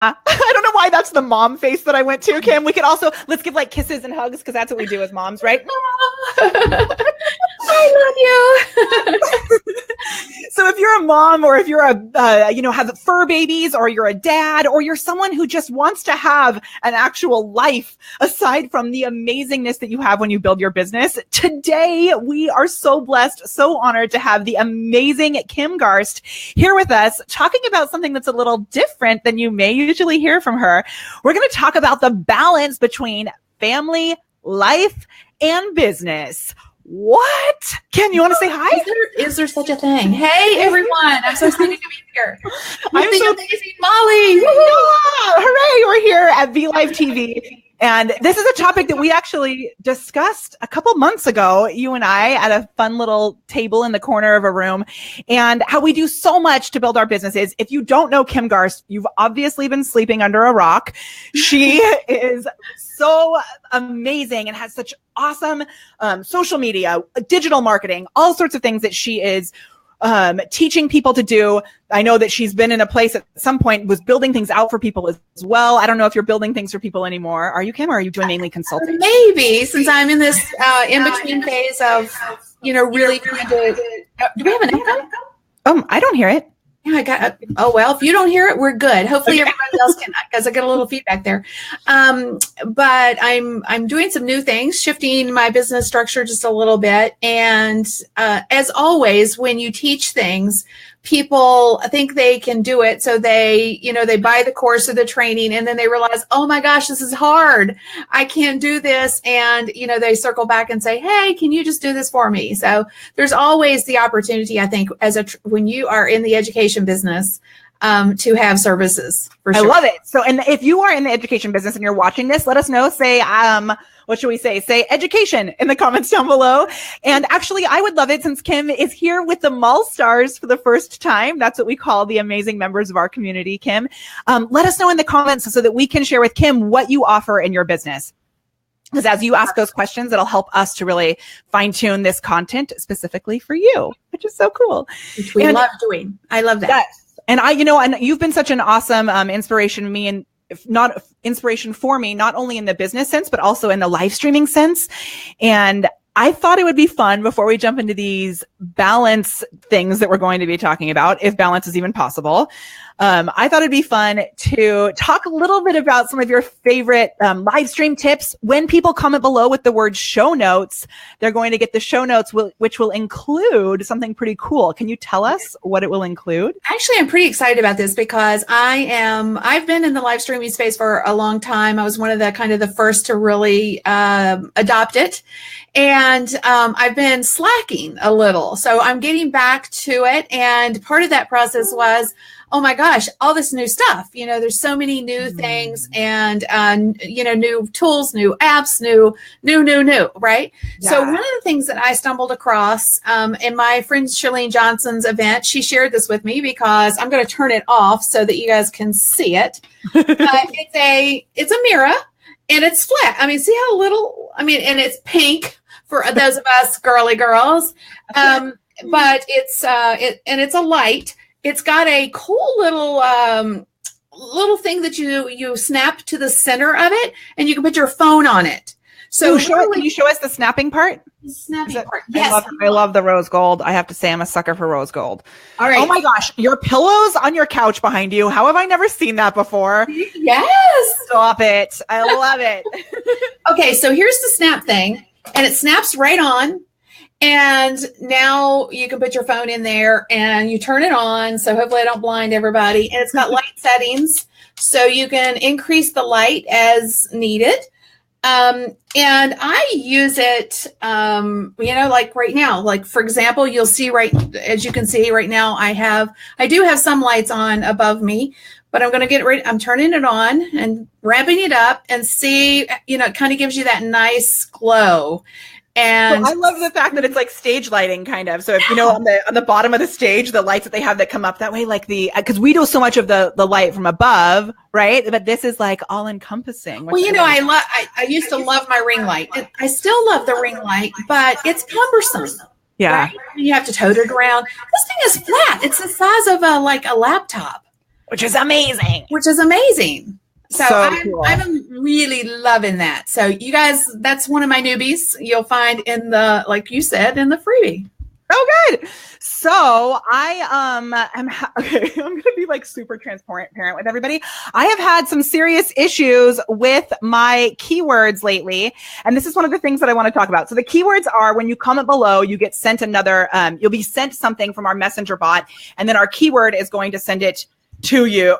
I don't know why that's the mom face that I went to, Kim. We could also, let's give like kisses and hugs because that's what we do as moms, right? I love you. So if you're a mom or if you're have fur babies or you're a dad or you're someone who just wants to have an actual life aside from the amazingness that you have when you build your business, today we are so blessed, so honored to have the amazing Kim Garst here with us talking about something that's a little different than you may usually hear from her. We're going to talk about the balance between family, life, and business. What? Kim, you want to say hi? Is there such a thing? Hey, everyone. I'm so excited to be here. I'm so amazing, Molly. Yeah, hooray. We're here at BeLive TV. And this is a topic that we actually discussed a couple months ago, you and I, at a fun little table in the corner of a room, and how we do so much to build our businesses. If you don't know Kim Garst, you've obviously been sleeping under a rock. She is so amazing and has such awesome social media, digital marketing, all sorts of things that she is teaching people to do. I know that she's been in a place at some point was building things out for people as well. I don't know if you're building things for people anymore. Are you, Kim, or are you doing mainly consulting? Maybe, since I'm in this in-between phase of, really trying to, do we have an echo? I don't hear it. Yeah, well, if you don't hear it, we're good. Hopefully everybody else can, because I get a little feedback there. But I'm doing some new things, shifting my business structure just a little bit. And as always, when you teach things, people think they can do it. So they buy the course or the training, and then they realize, oh my gosh, this is hard. I can't do this. And, they circle back and say, hey, can you just do this for me? So there's always the opportunity, I think, when you are in the education business, to have services for sure. I love it. So, and if you are in the education business and you're watching this, let us know. Say, what should we say? Say education in the comments down below. And actually, I would love it since Kim is here with the Mall Stars for the first time. That's what we call the amazing members of our community, Kim. Let us know in the comments so that we can share with Kim what you offer in your business. Because as you ask those questions, it'll help us to really fine tune this content specifically for you, which is so cool. Which we love doing. I love that. Yes. And and you've been such an awesome inspiration to me, and if not inspiration for me, not only in the business sense, but also in the live streaming sense. And I thought it would be fun before we jump into these balance things that we're going to be talking about, if balance is even possible. I thought it'd be fun to talk a little bit about some of your favorite live stream tips. When people comment below with the word show notes, they're going to get the show notes, which will include something pretty cool. Can you tell us what it will include? Actually, I'm pretty excited about this because I've been in the live streaming space for a long time. I was one of the first to really adopt it. And I've been slacking a little. So I'm getting back to it. And part of that process was, oh my gosh, all this new stuff. There's so many new things and, new tools, new apps, new, right? Yeah. So one of the things that I stumbled across in my friend Charlene Johnson's event, she shared this with me because I'm going to turn it off so that you guys can see it. It's a mirror and it's flat. I mean, see how little, and it's pink for those of us girly girls. But it's a light. It's got a cool little thing that you snap to the center of it, and you can put your phone on it. So can you show us the snapping part? The snapping part. Yes. I love the rose gold. I have to say I'm a sucker for rose gold. All right. Oh my gosh, your pillows on your couch behind you. How have I never seen that before? Yes. Stop it. I love it. Okay, so here's the snap thing, and it snaps right on. And now you can put your phone in there and you turn it on. So hopefully I don't blind everybody. And it's got light settings. So you can increase the light as needed. And I use it, like right now, like for example, you'll see as you can see right now, I do have some lights on above me, but I'm going to get ready. I'm turning it on and ramping it up and see, it kind of gives you that nice glow. And I love the fact that it's like stage lighting kind of. So if on the bottom of the stage, the lights that they have that come up that way, like because we do so much of the light from above, right? But this is like all encompassing. Well, I used to love my ring light. I still love the ring light, but it's cumbersome. Yeah. Right? You have to tote it around. This thing is flat. It's the size of a laptop. which is amazing. So cool. I'm really loving that. So you guys, that's one of my newbies you'll find in the, like you said, in the freebie. Oh, good. So I'm okay. I'm going to be like super transparent with everybody. I have had some serious issues with my keywords lately. And this is one of the things that I want to talk about. So the keywords are when you comment below, you get sent another, you'll be sent something from our messenger bot. And then our keyword is going to send it to you.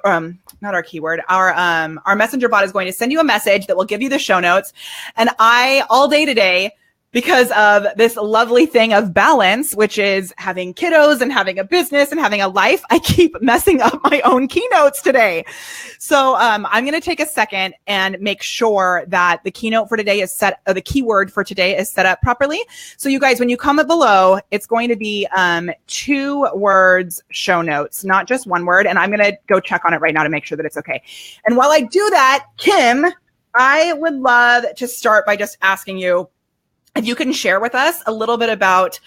Not our keyword, our messenger bot is going to send you a message that will give you the show notes. And I all day today, because of this lovely thing of balance, which is having kiddos and having a business and having a life, I keep messing up my own keynotes today. So I'm going to take a second and make sure that the keynote for today is set, or the keyword for today is set up properly. So you guys, when you comment below, it's going to be 2 words show notes, not just 1 word. And I'm going to go check on it right now to make sure that it's okay. And while I do that, Kim, I would love to start by just asking you, if you can share with us a little bit about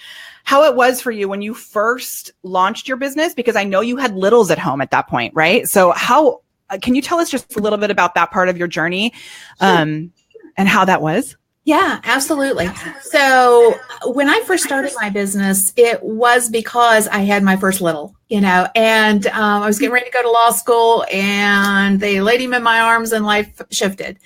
how it was for you when you first launched your business, because I know you had littles at home at that point, right? So how can you tell us just a little bit about that part of your journey and how that was? Yeah, absolutely. So when I first started my business, it was because I had my first little, and I was getting ready to go to law school, and they laid him in my arms, and life shifted.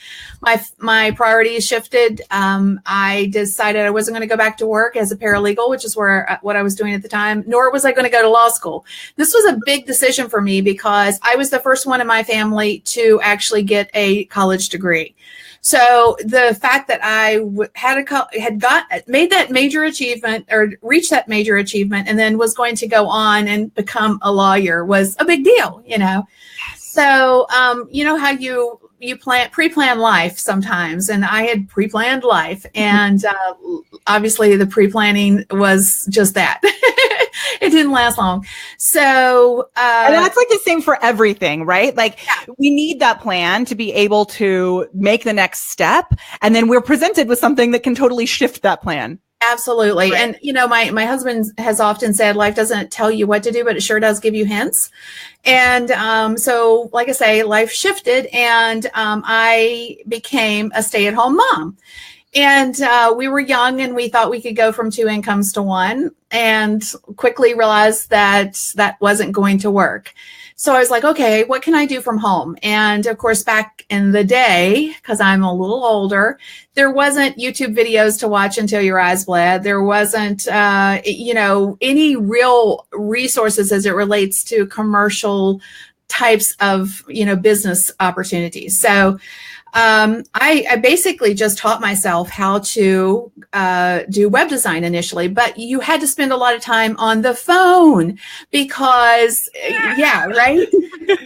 My priorities shifted. I decided I wasn't going to go back to work as a paralegal, which is what I was doing at the time, nor was I going to go to law school. This was a big decision for me because I was the first one in my family to actually get a college degree. So the fact that I made that major achievement, or reached that major achievement, and then was going to go on and become a lawyer was a big deal, So you know how you pre-plan life sometimes, and I had pre-planned life, and obviously the pre-planning was just that. It didn't last long. So and that's like the same for everything, right? Like we need that plan to be able to make the next step, and then we're presented with something that can totally shift that plan. Absolutely. Right. And, my husband has often said life doesn't tell you what to do, but it sure does give you hints. And so, like I say, life shifted, and I became a stay-at-home mom. And we were young, and we thought we could go from 2 incomes to 1, and quickly realized that that wasn't going to work. So I was like, okay, what can I do from home? And of course, back in the day, because I'm a little older, there wasn't YouTube videos to watch until your eyes bled. There wasn't, any real resources as it relates to commercial types of, business opportunities. So I basically just taught myself how to do web design initially, but you had to spend a lot of time on the phone because,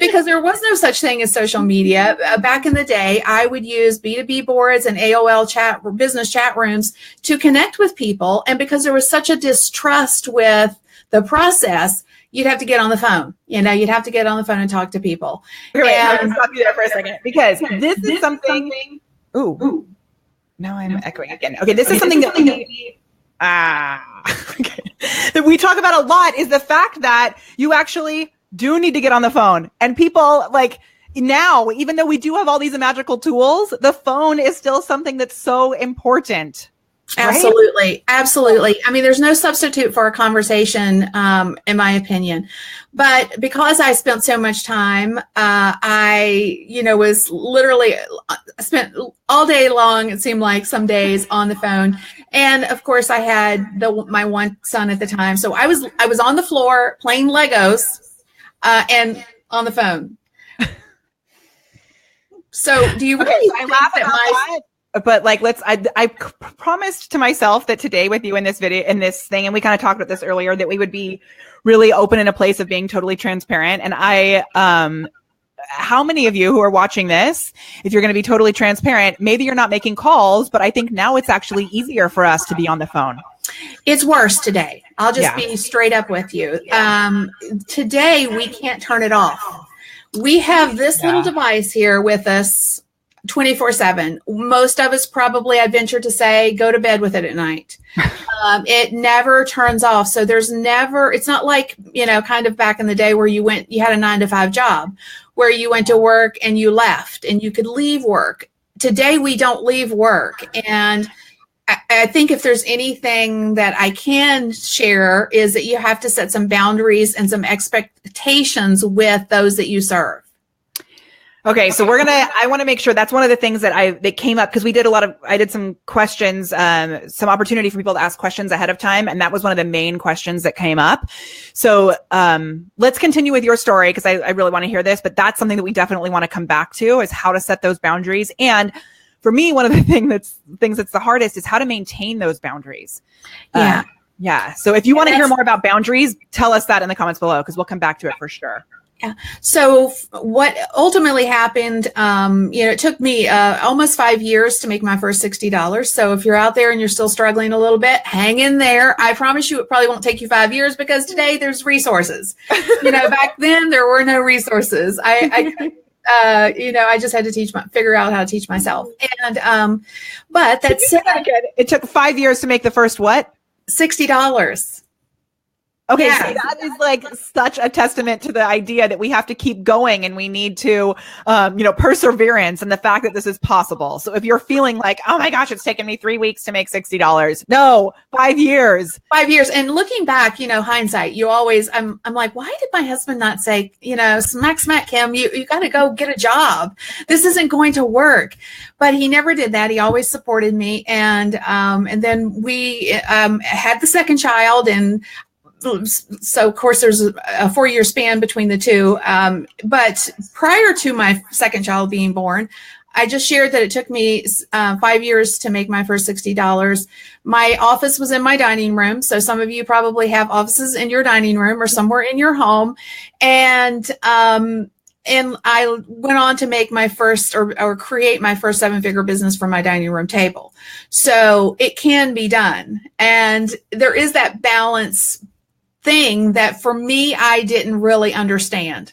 because there was no such thing as social media. Back in the day, I would use B2B boards and AOL business chat rooms to connect with people. And because there was such a distrust with the process, you'd have to get on the phone. You'd have to get on the phone and talk to people. Wait, I'm going to stop you there for a second, because this is something. Ooh, now I'm echoing again. Okay, this is something that that we talk about a lot, is the fact that you actually do need to get on the phone. And people, like, now, even though we do have all these magical tools, the phone is still something that's so important. Absolutely. Right? Absolutely. I mean, there's no substitute for a conversation, in my opinion. But because I spent so much time, I, was literally spent all day long, it seemed like, some days on the phone. And of course I had my one son at the time. So I was on the floor playing Legos, and on the phone. So do you really I laugh at that? But like, I promised to myself that today with you in this video, in this thing, and we kind of talked about this earlier, that we would be really open in a place of being totally transparent. And how many of you who are watching this, if you're going to be totally transparent, maybe you're not making calls, but I think now it's actually easier for us to be on the phone. It's worse today. I'll just be straight up with you. Today, we can't turn it off. We have this little device here with us. 24/7. Most of us probably, I venture to say, go to bed with it at night. It never turns off. So it's not like, kind of back in the day where you had a 9-to-5 job where you went to work and you left and you could leave work. Today, we don't leave work. And I think if there's anything that I can share is that you have to set some boundaries and some expectations with those that you serve. Okay, so I want to make sure that's one of the things that came up because I did some questions, some opportunity for people to ask questions ahead of time. And that was one of the main questions that came up. So let's continue with your story because I really want to hear this, but that's something that we definitely want to come back to is how to set those boundaries. And for me, one of the things that's the hardest is how to maintain those boundaries. Yeah. So if you want to hear more about boundaries, tell us that in the comments below because we'll come back to it for sure. Yeah. So what ultimately happened, it took me almost 5 years to make my first $60. So if you're out there and you're still struggling a little bit, hang in there. I promise you it probably won't take you 5 years because today there's resources. Back then there were no resources. I just had to figure out how to teach myself. And, but that said, it took 5 years to make the first what? $60. Okay, so that is like such a testament to the idea that we have to keep going and we need to, perseverance and the fact that this is possible. So if you're feeling like, oh my gosh, it's taken me 3 weeks to make $60. No, 5 years. 5 years. And looking back, hindsight, I'm like, why did my husband not say, smack, Kim, you got to go get a job. This isn't going to work. But he never did that. He always supported me. And then we had the second child and so of course there's a 4-year span between the two. But prior to my second child being born, I just shared that it took me 5 years to make my first $60. My office was in my dining room. So some of you probably have offices in your dining room or somewhere in your home. And I went on to make my first or create my first 7-figure business from my dining room table. So it can be done. And there is that balance thing that for me, I didn't really understand.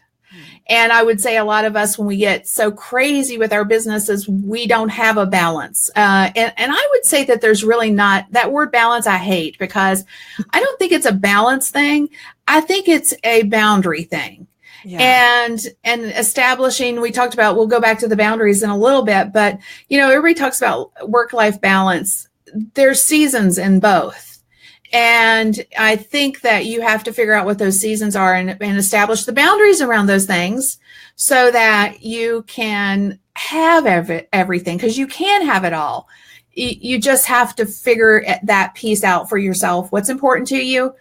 And I would say a lot of us, when we get so crazy with our businesses, we don't have a balance. And I would say that there's really not that word balance. I hate because I don't think it's a balance thing. I think it's a boundary thing. Yeah. And establishing, we talked about, we'll go back to the boundaries in a little bit, but everybody talks about work-life balance. There's seasons in both. And I think that you have to figure out what those seasons are and establish the boundaries around those things so that you can have everything, because you can have it all. You just have to figure that piece out for yourself. What's important to you,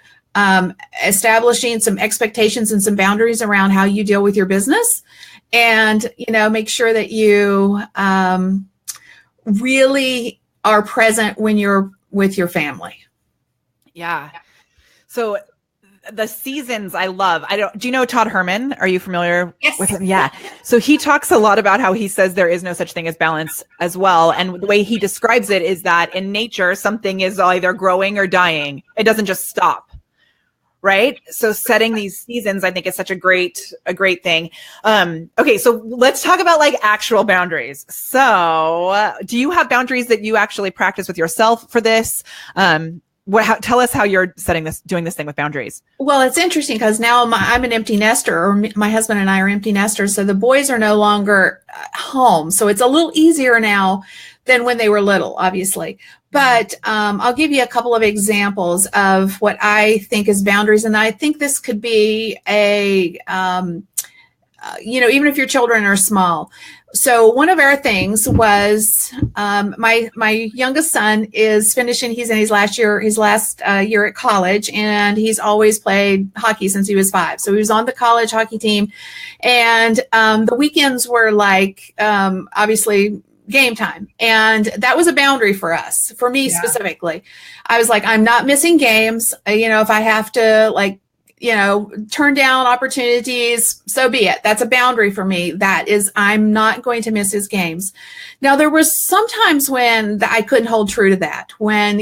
establishing some expectations and some boundaries around how you deal with your business, and, make sure that you really are present when you're with your family. Yeah. So the seasons I love. Do you know Todd Herman? Are you familiar with him? Yeah. So he talks a lot about how he says there is no such thing as balance as well. And the way he describes it is that in nature, something is either growing or dying. It doesn't just stop. Right. So setting these seasons, I think, is such a great thing. Okay. So let's talk about like actual boundaries. So do you have boundaries that you actually practice with yourself for this? Tell us how you're doing this thing with boundaries. Well, it's interesting because now I'm an empty nester, or my husband and I are empty nesters. So the boys are no longer home. So it's a little easier now than when they were little, obviously. But I'll give you a couple of examples of what I think is boundaries. And I think this could be even if your children are small. So one of our things was my youngest son is finishing. He's in his last year at college, and he's always played hockey since he was 5. So he was on the college hockey team, and the weekends were like obviously game time, and that was a boundary for us. For me specifically, I was like, I'm not missing games. If I have to turn down opportunities, so be it. That's a boundary for me. That is, I'm not going to miss his games. Now, there was sometimes when I couldn't hold true to that, when,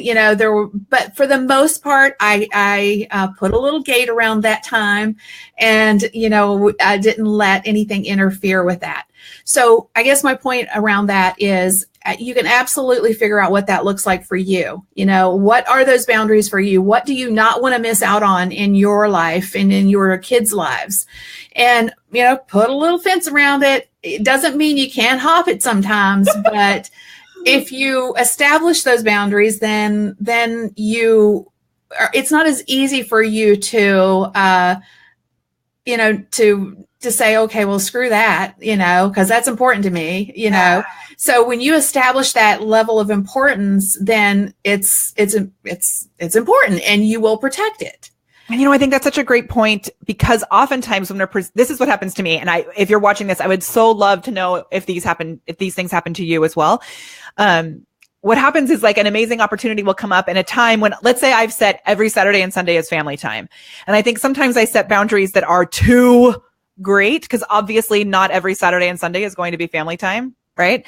but for the most part, I put a little gate around that time, and, I didn't let anything interfere with that. So I guess my point around that is you can absolutely figure out what that looks like for you. You know, what are those boundaries for you? What do you not want to miss out on in your life and in your kids' lives? And, you know, put a little fence around it. It doesn't mean you can't hop it sometimes, but if you establish those boundaries, then it's not as easy for you to, to say, okay, well, screw that, because that's important to me, Yeah. So when you establish that level of importance, then it's important and you will protect it. And, I think that's such a great point, because oftentimes when this is what happens to me. And if you're watching this, I would so love to know if these things happen to you as well. What happens is, like, an amazing opportunity will come up in a time when, let's say I've set every Saturday and Sunday is family time. And I think sometimes I set boundaries that are too great, because obviously not every Saturday and Sunday is going to be family time. Right.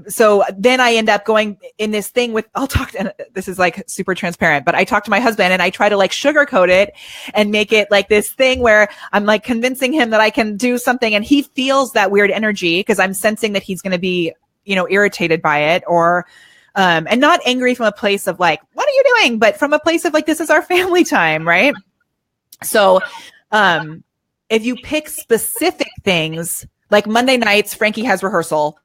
So then I end up going in this thing with, and this is like super transparent, but I talk to my husband and I try to like sugarcoat it and make it like this thing where I'm like convincing him that I can do something, and he feels that weird energy because I'm sensing that he's going to be, irritated by it, or, and not angry from a place of like, what are you doing? But from a place of like, this is our family time. Right. So, if you pick specific things, like Monday nights, Frankie has rehearsal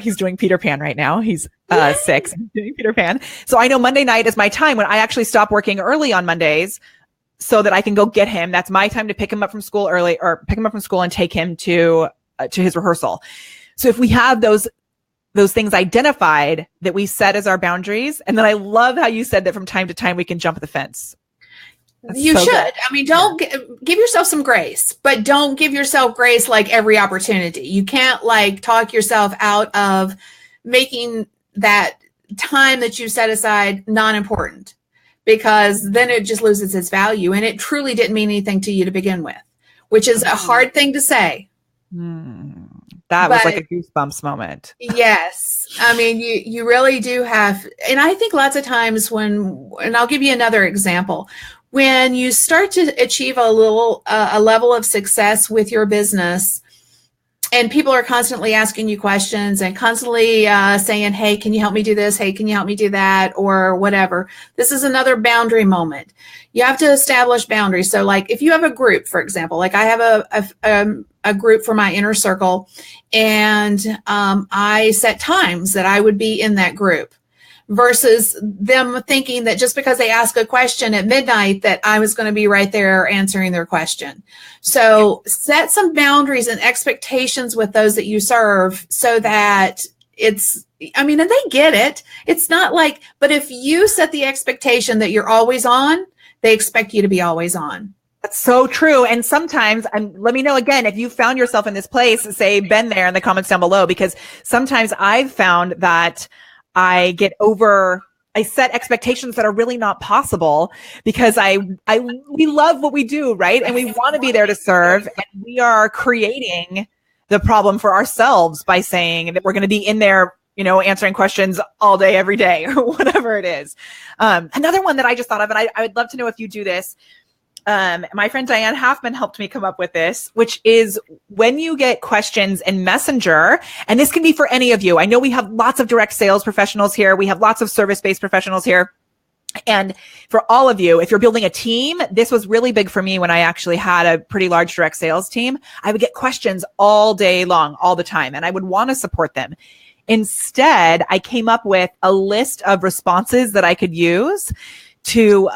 he's doing Peter Pan right now. He's 6 and doing Peter Pan. So I know Monday night is my time when I actually stop working early on Mondays so that I can go get him. That's my time to pick him up from school early, or pick him up from school and take him to his rehearsal. So if we have those things identified that we set as our boundaries, and then I love how you said that from time to time we can jump the fence. That's you so should. good. I mean, don't give yourself some grace, but don't give yourself grace like every opportunity. You can't like talk yourself out of making that time that you set aside non-important, because then it just loses its value, and it truly didn't mean anything to you to begin with, which is a hard thing to say. That was like a goosebumps moment. Yes. I mean, you really do have, and I think lots of times and I'll give you another example. When you start to achieve a level of success with your business, and people are constantly asking you questions and constantly saying, hey, can you help me do this? Hey, can you help me do that? Or whatever. This is another boundary moment. You have to establish boundaries. So like if you have a group, for example, like I have a group for my inner circle, and I set times that I would be in that group, versus them thinking that just because they ask a question at midnight that I was going to be right there answering their question. So set some boundaries and expectations with those that you serve, so that and they get it. It's not like, but if you set the expectation that you're always on, they expect you to be always on. That's so true. And sometimes, let me know again, if you found yourself in this place, say, been there in the comments down below, because sometimes I've found that I set expectations that are really not possible, because we love what we do, right? And we want to be there to serve, and we are creating the problem for ourselves by saying that we're going to be in there, answering questions all day, every day, or whatever it is. Another one that I just thought of, and I would love to know if you do this. My friend Diane Halfman helped me come up with this, which is when you get questions in Messenger, and this can be for any of you. I know we have lots of direct sales professionals here. We have lots of service-based professionals here. And for all of you, if you're building a team, this was really big for me when I actually had a pretty large direct sales team. I would get questions all day long, all the time, and I would want to support them. Instead, I came up with a list of responses that I could use to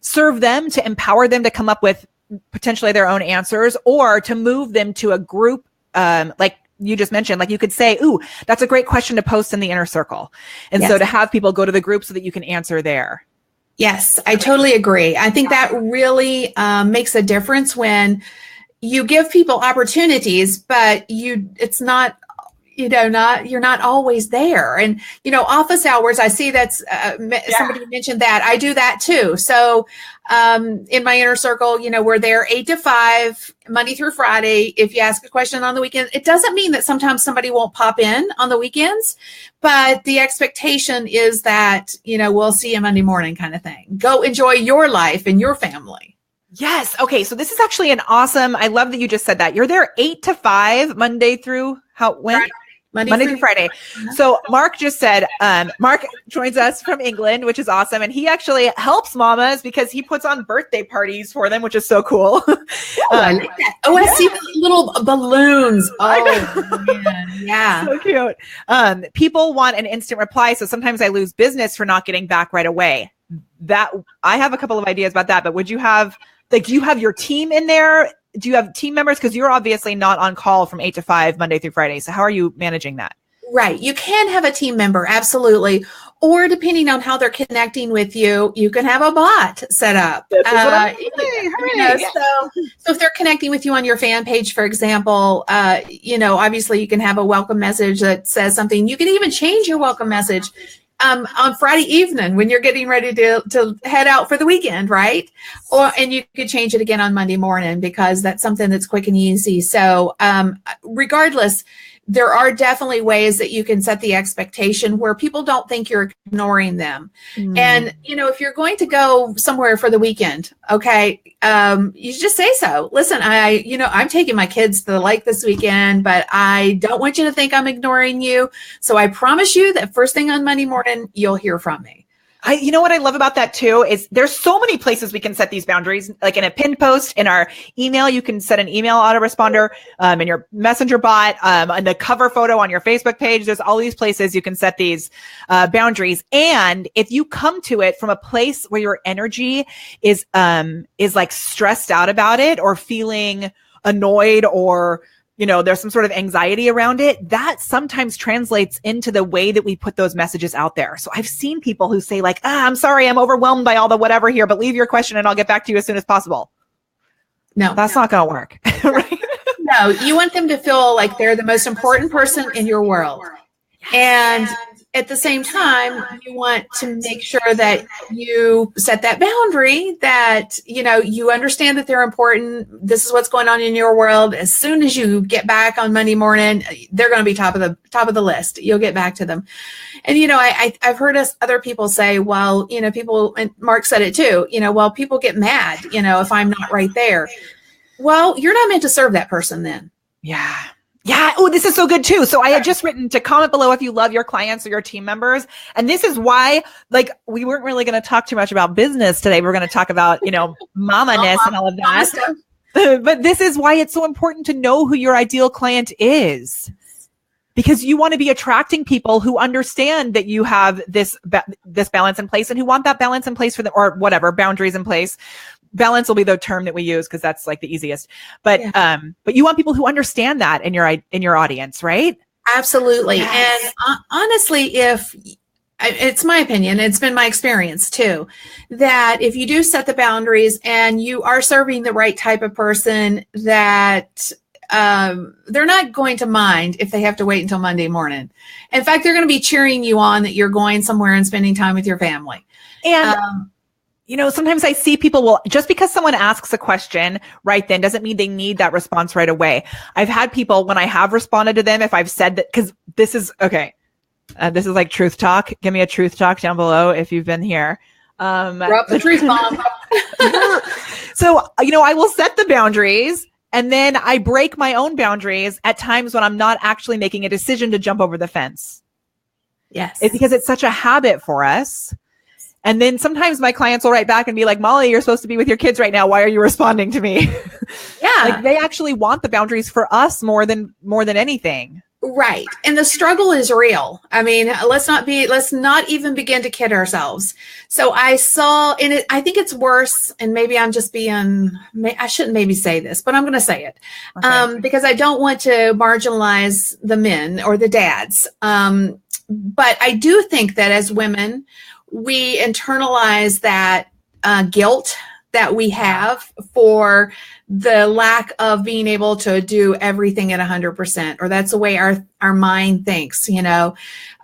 serve them, to empower them to come up with potentially their own answers, or to move them to a group, like you just mentioned. Like you could say, ooh, that's a great question to post in the inner circle. And so to have people go to the group so that you can answer there. Yes, I totally agree. I think that really makes a difference when you give people opportunities, but it's not, you're not always there. And, office hours, I see that's somebody mentioned that. I do that too. So in my inner circle, we're there 8 to 5, Monday through Friday. If you ask a question on the weekend, it doesn't mean that sometimes somebody won't pop in on the weekends, but the expectation is that, we'll see you Monday morning kind of thing. Go enjoy your life and your family. Yes. Okay. So this is actually an awesome, I love that you just said that. You're there 8 to 5, Monday through when? Right. Monday through Friday. So Mark just said, Mark joins us from England, which is awesome. And he actually helps mamas because he puts on birthday parties for them, which is so cool. I like that. Oh, I see the little balloons. Oh, man. Yeah. So cute. People want an instant reply. So sometimes I lose business for not getting back right away. That I have a couple of ideas about that, but would you have, like, do you have your team in there? Do you have team members? Because you're obviously not on call from 8 to 5, Monday through Friday. So how are you managing that? Right. You can have a team member. Absolutely. Or depending on how they're connecting with you, you can have a bot set up. So if they're connecting with you on your fan page, for example, obviously you can have a welcome message that says something. You can even change your welcome message on Friday evening when you're getting ready to head out for the weekend, right? And you could change it again on Monday morning because that's something that's quick and easy. So regardless, there are definitely ways that you can set the expectation where people don't think you're ignoring them. And, if you're going to go somewhere for the weekend, okay, you just say so. Listen, I'm taking my kids to the lake this weekend, but I don't want you to think I'm ignoring you. So I promise you that first thing on Monday morning, you'll hear from me. You know what I love about that too is there's so many places we can set these boundaries. Like in a pinned post, in our email, you can set an email autoresponder, in your messenger bot, on the cover photo on your Facebook page. There's all these places you can set these boundaries. And if you come to it from a place where your energy is like stressed out about it or feeling annoyed or there's some sort of anxiety around it, that sometimes translates into the way that we put those messages out there. So I've seen people who say like, I'm sorry, I'm overwhelmed by all the whatever here, but leave your question and I'll get back to you as soon as possible. No, that's not going to work. Right? No, you want them to feel like they're the most important person in your world. And at the same time, you want to make sure that you set that boundary that, you understand that they're important. This is what's going on in your world. As soon as you get back on Monday morning, they're going to be top of the list. You'll get back to them. And, I've heard other people say, well, people, and Mark said it too, well, people get mad, if I'm not right there. Well, you're not meant to serve that person then. Yeah. Yeah. Oh, this is so good too. So I had just written to comment below if you love your clients or your team members. And this is why, we weren't really going to talk too much about business today. We're going to talk about, mama-ness and all of that. But this is why it's so important to know who your ideal client is. Because you want to be attracting people who understand that you have this balance in place and who want that balance in place for them, or whatever, boundaries in place. Balance will be the term that we use because that's like the easiest. But you want people who understand that in your audience, right? Absolutely. Yes. And honestly, it's my opinion, it's been my experience too, that if you do set the boundaries and you are serving the right type of person, that they're not going to mind if they have to wait until Monday morning. In fact, they're going to be cheering you on that you're going somewhere and spending time with your family. And sometimes I see people just because someone asks a question right then doesn't mean they need that response right away. I've had people when I have responded to them, if I've said that, because this is okay. This is like truth talk. Give me a truth talk down below if you've been here. Drop the truth bomb. So, I will set the boundaries and then I break my own boundaries at times when I'm not actually making a decision to jump over the fence. Yes. It's because it's such a habit for us. And then sometimes my clients will write back and be like, Molly, you're supposed to be with your kids right now. Why are you responding to me? Yeah. They actually want the boundaries for us more than anything. Right. And the struggle is real. I mean, let's not even begin to kid ourselves. So I saw in it, I think it's worse. And maybe I'm just I shouldn't maybe say this, but I'm going to say it, because I don't want to marginalize the men or the dads. But I do think that as women, we internalize that guilt that we have for the lack of being able to do everything at 100%, or that's the way our mind thinks,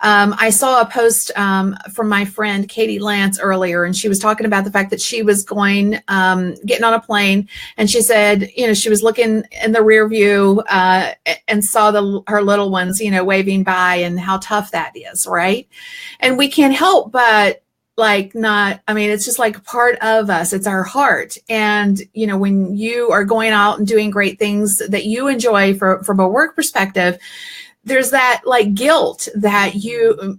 I saw a post from my friend Katie Lance earlier, and she was talking about the fact that she was getting on a plane, and she said, she was looking in the rear view and saw her little ones, waving by, and how tough that is, right? And we can't help but like not, I mean, it's just like part of us. It's our heart. And, you know, when you are going out and doing great things that you enjoy from a work perspective, there's that like guilt that you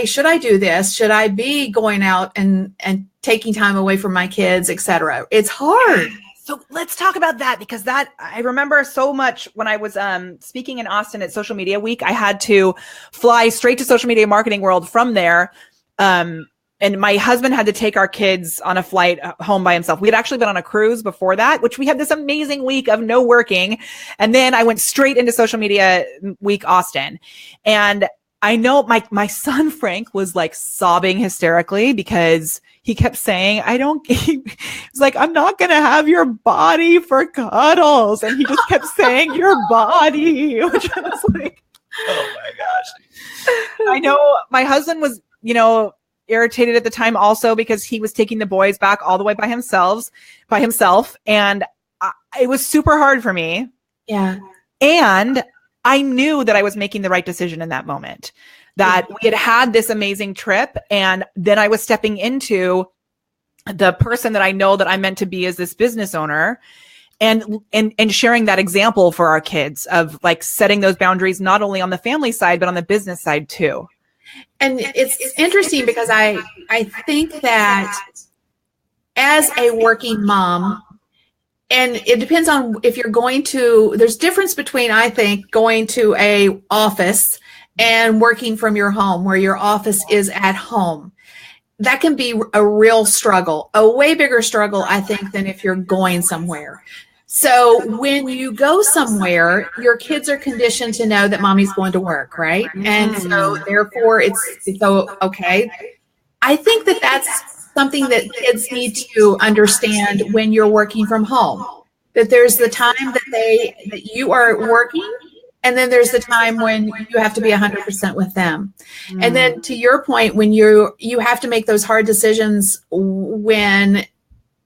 should I do this? Should I be going out and taking time away from my kids, etc.? It's hard. So let's talk about that, because I remember so much when I was speaking in Austin at Social Media Week. I had to fly straight to Social Media Marketing World from there. And my husband had to take our kids on a flight home by himself. We had actually been on a cruise before that, which we had this amazing week of no working. And then I went straight into Social Media Week Austin. And I know my son, Frank, was like sobbing hysterically because he kept saying, he was like, I'm not going to have your body for cuddles. And he just kept saying your body, which I was like, oh my gosh. I know my husband was, irritated at the time also because he was taking the boys back all the way by himself. And it was super hard for me. Yeah. And I knew that I was making the right decision in that moment, that we had this amazing trip. And then I was stepping into the person that I know that I'm meant to be as this business owner, and sharing that example for our kids of like setting those boundaries, not only on the family side, but on the business side too. And it's interesting because I think that as a working mom, and it depends on if you're there's difference between, I think, going to a office and working from your home, where your office is at home. That can be a real struggle, a way bigger struggle, I think, than if you're going somewhere. So when you go somewhere, your kids are conditioned to know that mommy's going to work, right? And so therefore it's so, okay. I think that that's something that kids need to understand when you're working from home, that there's the time that you are working, and then there's the time when you have to be 100% with them. And then to your point, when you have to make those hard decisions when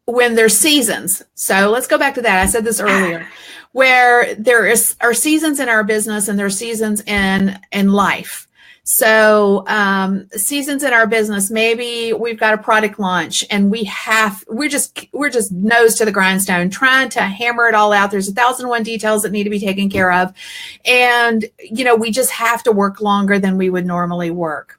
there's seasons. So let's go back to that. I said this earlier, where are seasons in our business and there are seasons in life. So seasons in our business, maybe we've got a product launch and we're just nose to the grindstone trying to hammer it all out. There's 1,001 details that need to be taken care of. And, we just have to work longer than we would normally work.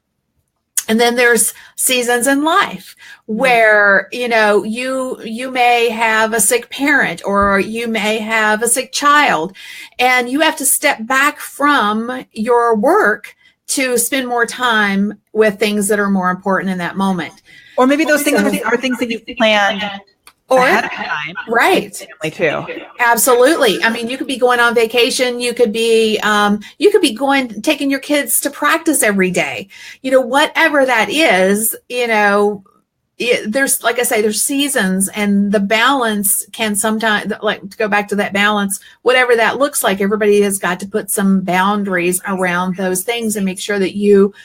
And then there's seasons in life where, you may have a sick parent, or you may have a sick child, and you have to step back from your work to spend more time with things that are more important in that moment. Or maybe those things are things that you planned ahead of time. Right. Family too. Absolutely. I mean, you could be going on vacation. You could be taking your kids to practice every day. Whatever that is, there's, like I say, there's seasons, and the balance can sometimes, like, to go back to that balance, whatever that looks like, everybody has got to put some boundaries around those things and make sure that you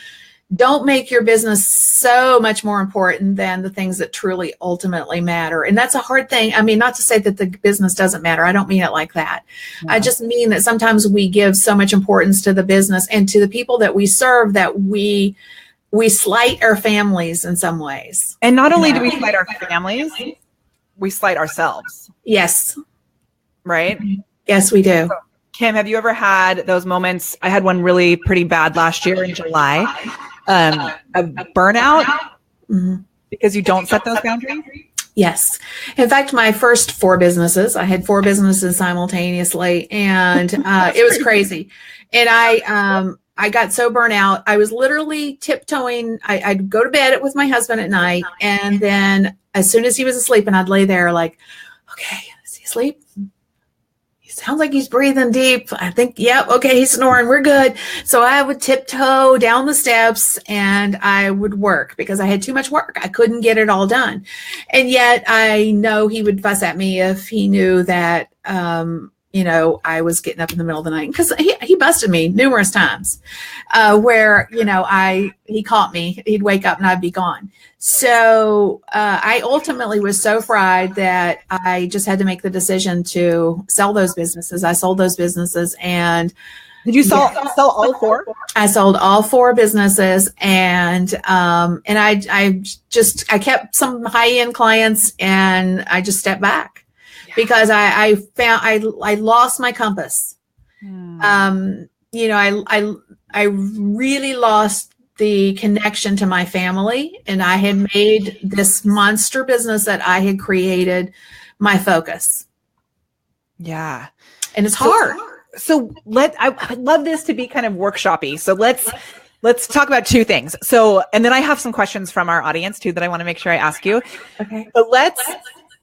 don't make your business so much more important than the things that truly ultimately matter. And that's a hard thing. I mean, not to say that the business doesn't matter. I don't mean it like that. No. I just mean that sometimes we give so much importance to the business and to the people that we serve that we slight our families in some ways. And not only do we slight our families, we slight ourselves. Yes. Right? Yes, we do. So, Kim, have you ever had those moments? I had one really pretty bad last year in July, a burnout because you don't set those boundaries? Yes. In fact, my first 4 businesses, I had 4 businesses simultaneously, and it was crazy. And I got so burnt out. I was literally tiptoeing. I'd go to bed with my husband at night, and then as soon as he was asleep, and I'd lay there like, okay, is he asleep? He sounds like he's breathing deep. I think, yep, okay, he's snoring. We're good. So I would tiptoe down the steps and I would work because I had too much work. I couldn't get it all done. And yet I know he would fuss at me if he knew that, I was getting up in the middle of the night, because he busted me numerous times where, he caught me, he'd wake up and I'd be gone. So I ultimately was so fried that I just had to make the decision to sell those businesses. I sold those businesses, and Did you sell all four? I sold all four businesses, and I kept some high end clients, and I just stepped back because I found I lost my compass. You know, I really lost the connection to my family, and I had made this monster business that I had created my focus. Yeah. And it's hard. So I love this to be kind of workshopy. So let's talk about two things. So, and then I have some questions from our audience too that I want to make sure I ask you. Okay. But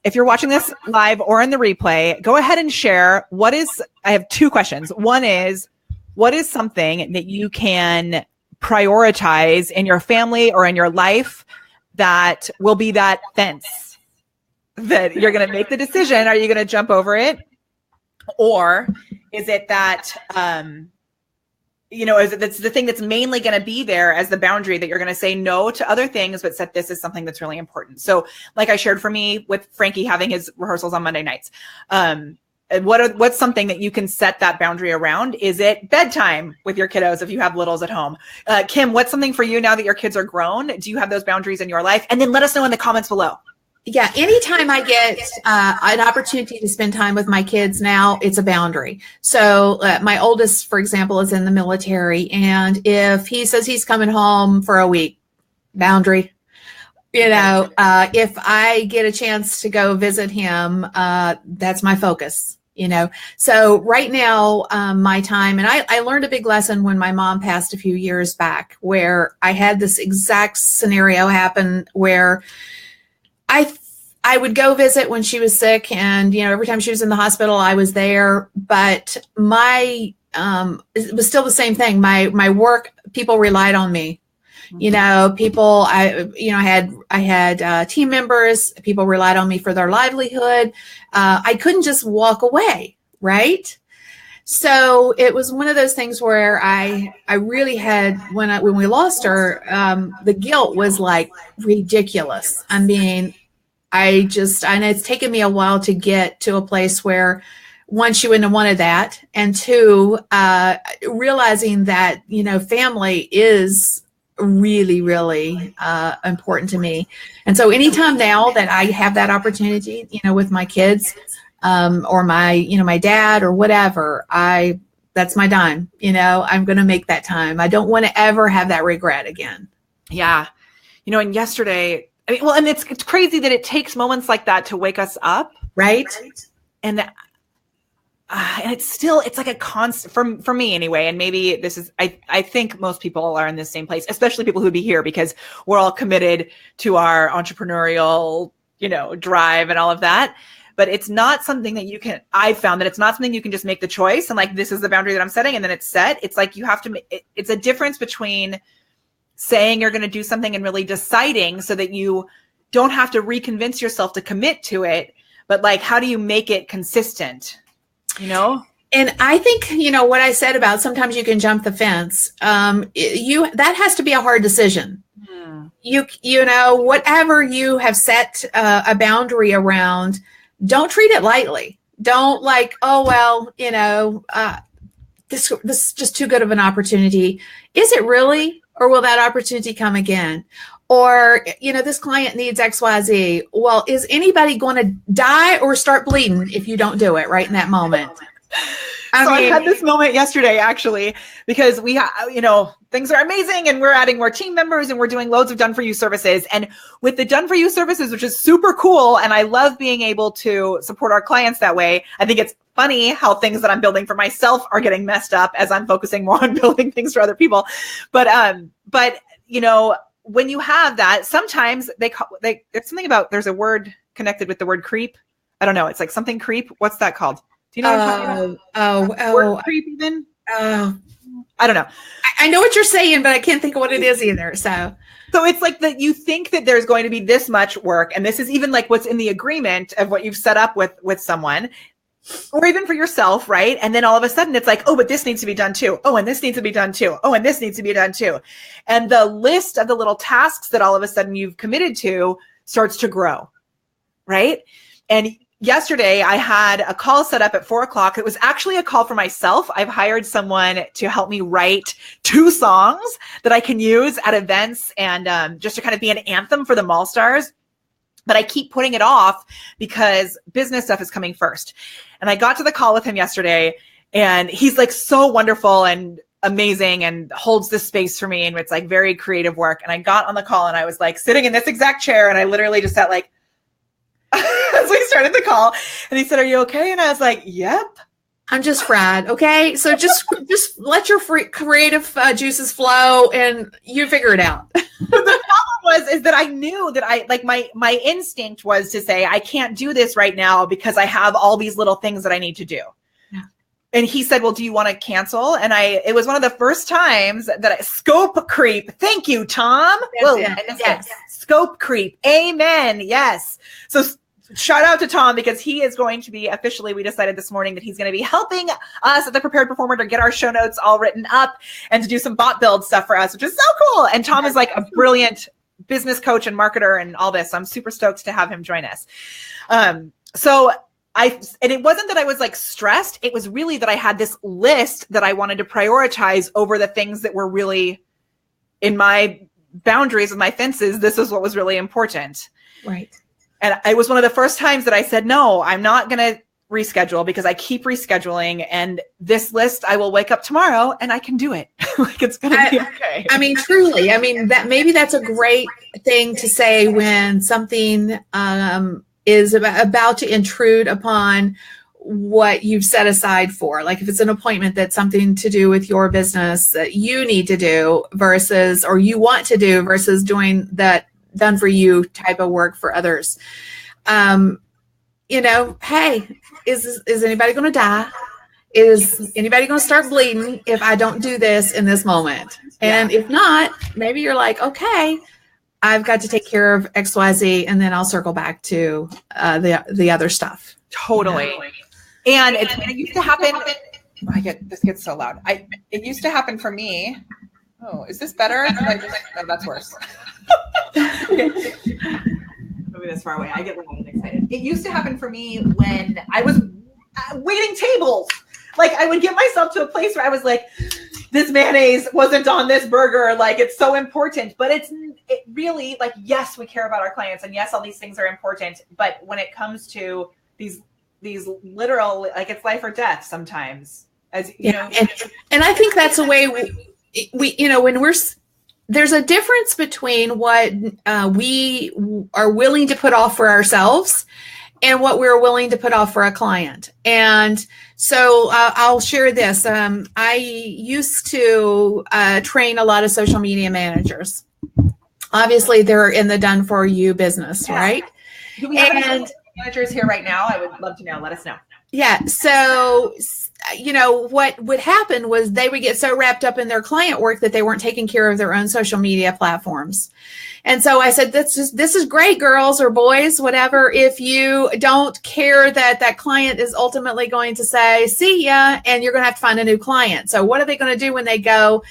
if you're watching this live or in the replay, go ahead and share I have two questions. One is, what is something that you can prioritize in your family or in your life that will be that fence that you're going to make the decision? Are you going to jump over it? Or is it that, is it that's the thing that's mainly going to be there as the boundary that you're going to say no to other things, but set this as something that's really important? So like I shared for me with Frankie having his rehearsals on Monday nights, what's something that you can set that boundary around? Is it bedtime with your kiddos if you have littles at home? Kim, what's something for you now that your kids are grown? Do you have those boundaries in your life? And then let us know in the comments below. Yeah, anytime I get an opportunity to spend time with my kids now, it's a boundary. So my oldest, for example, is in the military. And if he says he's coming home for a week, boundary. You know, if I get a chance to go visit him, that's my focus. You know, so right now, my time, and I learned a big lesson when my mom passed a few years back, where I had this exact scenario happen where I would go visit when she was sick, and, you know, every time she was in the hospital, I was there. But it was still the same thing. My work, people relied on me. You know, I had team members, people relied on me for their livelihood. I couldn't just walk away, right? So it was one of those things where I really had, when we lost her, the guilt was like ridiculous. I mean, and it's taken me a while to get to a place where, one, she wouldn't have wanted that, and two, realizing that, you know, family is really, really important to me. And so anytime now that I have that opportunity, you know, with my kids, or my dad or whatever, that's my dime. You know, I'm going to make that time. I don't want to ever have that regret again. Yeah. You know, and yesterday, and it's crazy that it takes moments like that to wake us up. Right. And it's like a constant for me anyway. And maybe this is, I think most people are in the same place, especially people who'd be here, because we're all committed to our entrepreneurial, you know, drive and all of that. But it's not something that I found that it's not something you can just make the choice and like, this is the boundary that I'm setting, and then it's set. It's like, you have to it's a difference between saying you're going to do something and really deciding, so that you don't have to reconvince yourself to commit to it. But like, how do you make it consistent? You know? And I think, you know, what I said about sometimes you can jump the fence, that has to be a hard decision. You know, whatever you have set a boundary around, don't treat it lightly. Don't like, oh, well, you know, this is just too good of an opportunity. Is it really? Or will that opportunity come again? Or, you know, this client needs XYZ. Well, is anybody going to die or start bleeding if you don't do it right in that moment? I had this moment yesterday, actually, because things are amazing, and we're adding more team members, and we're doing loads of done for you services. And with the done for you services, which is super cool, and I love being able to support our clients that way. I think it's funny how things that I'm building for myself are getting messed up as I'm focusing more on building things for other people. But you know, when you have that, sometimes it's something about, there's a word connected with the word creep. I don't know. It's like something creep. What's that called? Do you know what I'm talking about? Word creep even? I don't know. I know what you're saying, but I can't think of what it is either. So it's like that you think that there's going to be this much work, and this is even like what's in the agreement of what you've set up with someone, or even for yourself, right? And then all of a sudden it's like, oh, but this needs to be done too. Oh, and this needs to be done too. Oh, and this needs to be done too. And the list of the little tasks that all of a sudden you've committed to starts to grow, right? And yesterday I had a call set up at 4:00. It was actually a call for myself. I've hired someone to help me write 2 songs that I can use at events and just to kind of be an anthem for the Mall Stars. But I keep putting it off because business stuff is coming first. And I got to the call with him yesterday, and he's like so wonderful and amazing and holds this space for me. And it's like very creative work. And I got on the call and I was like sitting in this exact chair, and I literally just sat like, as we started the call, and he said, "Are you okay?" And I was like, "Yep. I'm just fried." Okay. So just let your creative juices flow and you figure it out. The problem is that I knew that I like my instinct was to say, I can't do this right now because I have all these little things that I need to do. Yeah. And he said, "Well, do you want to cancel?" And it was one of the first times that scope creep. Thank you, Tom. Yes. Scope creep. Amen. Yes. So shout out to Tom, because he is going to be officially, we decided this morning that he's going to be helping us at the Prepared Performer to get our show notes all written up and to do some bot build stuff for us, which is so cool. And Tom is like a brilliant business coach and marketer and all this. So I'm super stoked to have him join us. And it wasn't that I was like stressed. It was really that I had this list that I wanted to prioritize over the things that were really in my boundaries and my fences. This is what was really important. Right. And it was one of the first times that I said, no, I'm not going to reschedule, because I keep rescheduling, and this list, I will wake up tomorrow and I can do it. Like, it's going to be okay. I mean, truly, I mean, maybe that's a great thing to say when something is about to intrude upon what you've set aside for. Like if it's an appointment that's something to do with your business that you need to do versus, or you want to do versus doing that done for you type of work for others. Hey, is anybody going to die? Is anybody going to start bleeding if I don't do this in this moment? And if not, maybe you're like, okay, I've got to take care of XYZ, and then I'll circle back to the other stuff. Totally. And it used to happen. This gets so loud. It used to happen for me. Oh, is this better? No, that's worse. Okay. Moving this far away, I get loud and excited. It used to happen for me when I was waiting tables. Like I would get myself to a place where I was like, this mayonnaise wasn't on this burger. Like it's so important, but it really, like, yes, we care about our clients, and yes, all these things are important. But when it comes to these literal, like, it's life or death sometimes, as you know. And I think that's a way we when there's a difference between what we are willing to put off for ourselves and what we're willing to put off for a client. And so I'll share this. I used to train a lot of social media managers. Obviously, they're in the done for you business, right? Do we have any managers here right now? I would love to know. Let us know. Yeah. So, what would happen was they would get so wrapped up in their client work that they weren't taking care of their own social media platforms. And so I said, this is great, girls or boys, whatever, if you don't care that client is ultimately going to say, see ya, and you're going to have to find a new client. So what are they going to do when they go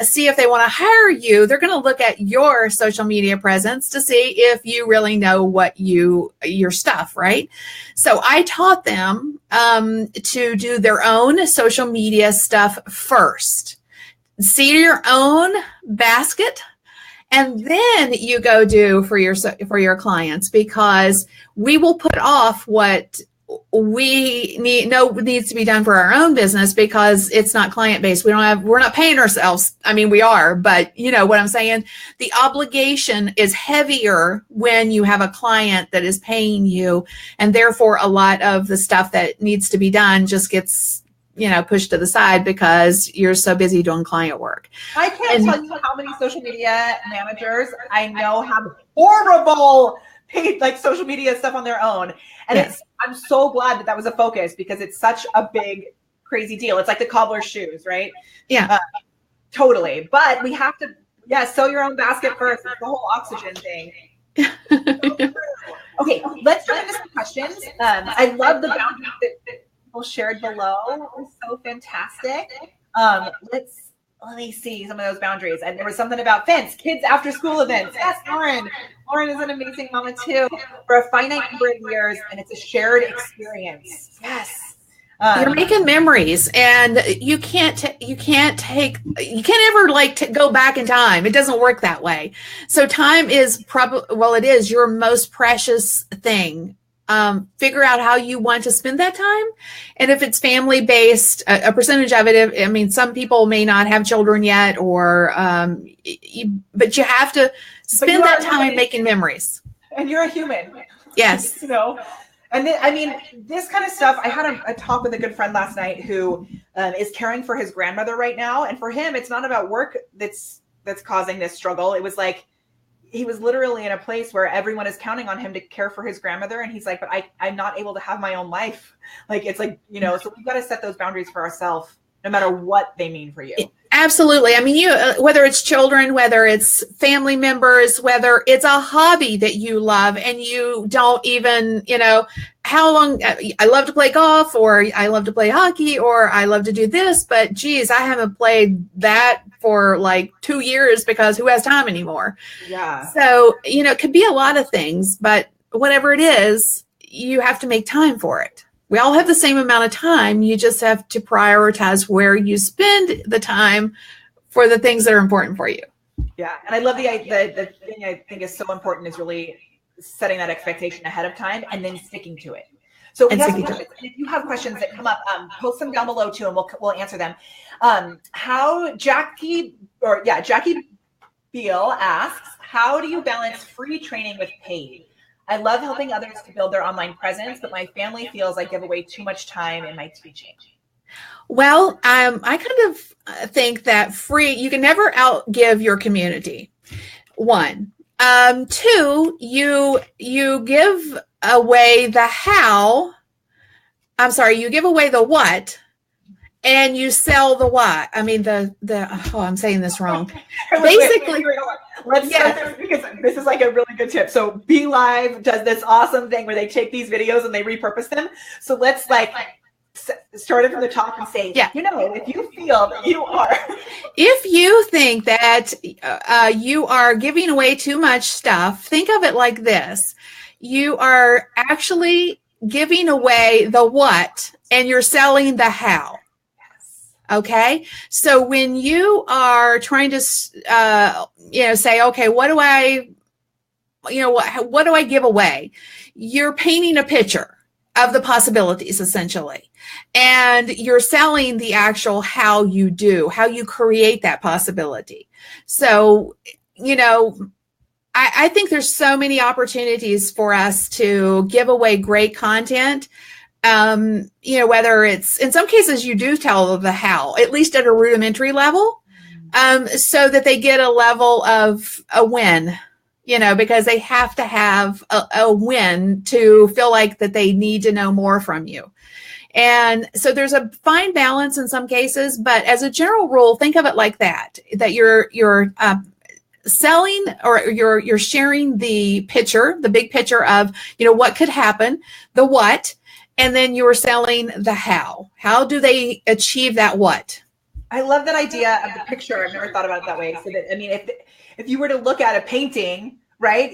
see if they want to hire you? They're going to look at your social media presence to see if you really know what your stuff, right? So I taught them to do their own social media stuff first. See your own basket, and then you go do for your clients, because we will put off what we needs to be done for our own business because it's not client based. We're not paying ourselves. I mean, we are, but you know what I'm saying? The obligation is heavier when you have a client that is paying you, and therefore a lot of the stuff that needs to be done just gets pushed to the side because you're so busy doing client work. I can't tell you how many social media managers I know have horrible paid social media stuff on their own. And I'm so glad that was a focus, because it's such a big, crazy deal. It's like the cobbler's shoes, right? Yeah. Totally. But we have to, sew your own basket first. It's the whole oxygen thing. Okay, let's jump into some questions. I love the boundaries that people shared below. It was so fantastic. let me see some of those boundaries. And there was something about fence, kids after school events. Yes, Lauren. Lauren is an amazing mama too, for a finite number of years, and it's a shared experience. Yes. You're making memories, and you can't ever like go back in time. It doesn't work that way. So time is it is your most precious thing. Figure out how you want to spend that time. And if it's family based, a percentage of it, I mean, some people may not have children yet, or, but you have to spend that time making memories. And you're a human. Yes. And then, I mean, this kind of stuff, I had a talk with a good friend last night who is caring for his grandmother right now. And for him, it's not about work that's causing this struggle. It was like, he was literally in a place where everyone is counting on him to care for his grandmother. And he's like, but I'm not able to have my own life. Like, it's like, so we've got to set those boundaries for ourselves, no matter what they mean for you. Absolutely. I mean, whether it's children, whether it's family members, whether it's a hobby that you love and you don't even, how long I love to play golf, or I love to play hockey, or I love to do this, but geez, I haven't played that for like 2 years because who has time anymore? Yeah. So, it could be a lot of things, but whatever it is, you have to make time for it. We all have the same amount of time. You just have to prioritize where you spend the time for the things that are important for you. Yeah. And I love the thing I think is so important is really setting that expectation ahead of time and then sticking to it. So if you have questions that come up, post them down below too, and we'll answer them. Jackie Beal asks, how do you balance free training with paid? I love helping others to build their online presence, but my family feels I give away too much time in my teaching. Well, I kind of think that you can never outgive your community. One. Two, you give away the how. You give away the what, and you sell the what. I mean, I'm saying this wrong. Basically, let's start this, because this is like a really good tip. So BeLive does this awesome thing where they take these videos and they repurpose them. So let's start it from the top and say, if you feel that if you think that you are giving away too much stuff, think of it like this. You are actually giving away the what, and you're selling the how. Okay. So when you are trying to, say, okay, what do I give away? You're painting a picture of the possibilities, essentially. And you're selling the actual how you create that possibility. So, I think there's so many opportunities for us to give away great content. Whether it's, in some cases, you do tell the how, at least at a rudimentary level, so that they get a level of a win, because they have to have a win to feel like that they need to know more from you. And so there's a fine balance in some cases, but as a general rule, think of it like that you're selling, or you're sharing the picture, the big picture of, what could happen, the what, and then you're selling the how. How do they achieve that what? I love that idea of the picture. I've never thought about it that way. So that, I mean, if you were to look at a painting, right,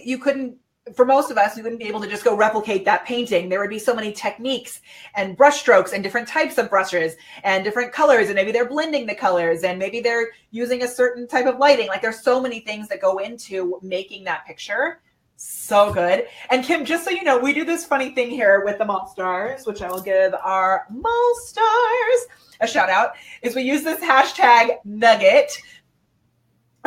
for most of us, you wouldn't be able to just go replicate that painting. There would be so many techniques and brush strokes and different types of brushes and different colors. And maybe they're blending the colors, and maybe they're using a certain type of lighting. Like, there's so many things that go into making that picture. So good. And Kim, just so you know, we do this funny thing here with the Mall Stars, which I will give our Mall Stars a shout out, is we use this hashtag nugget.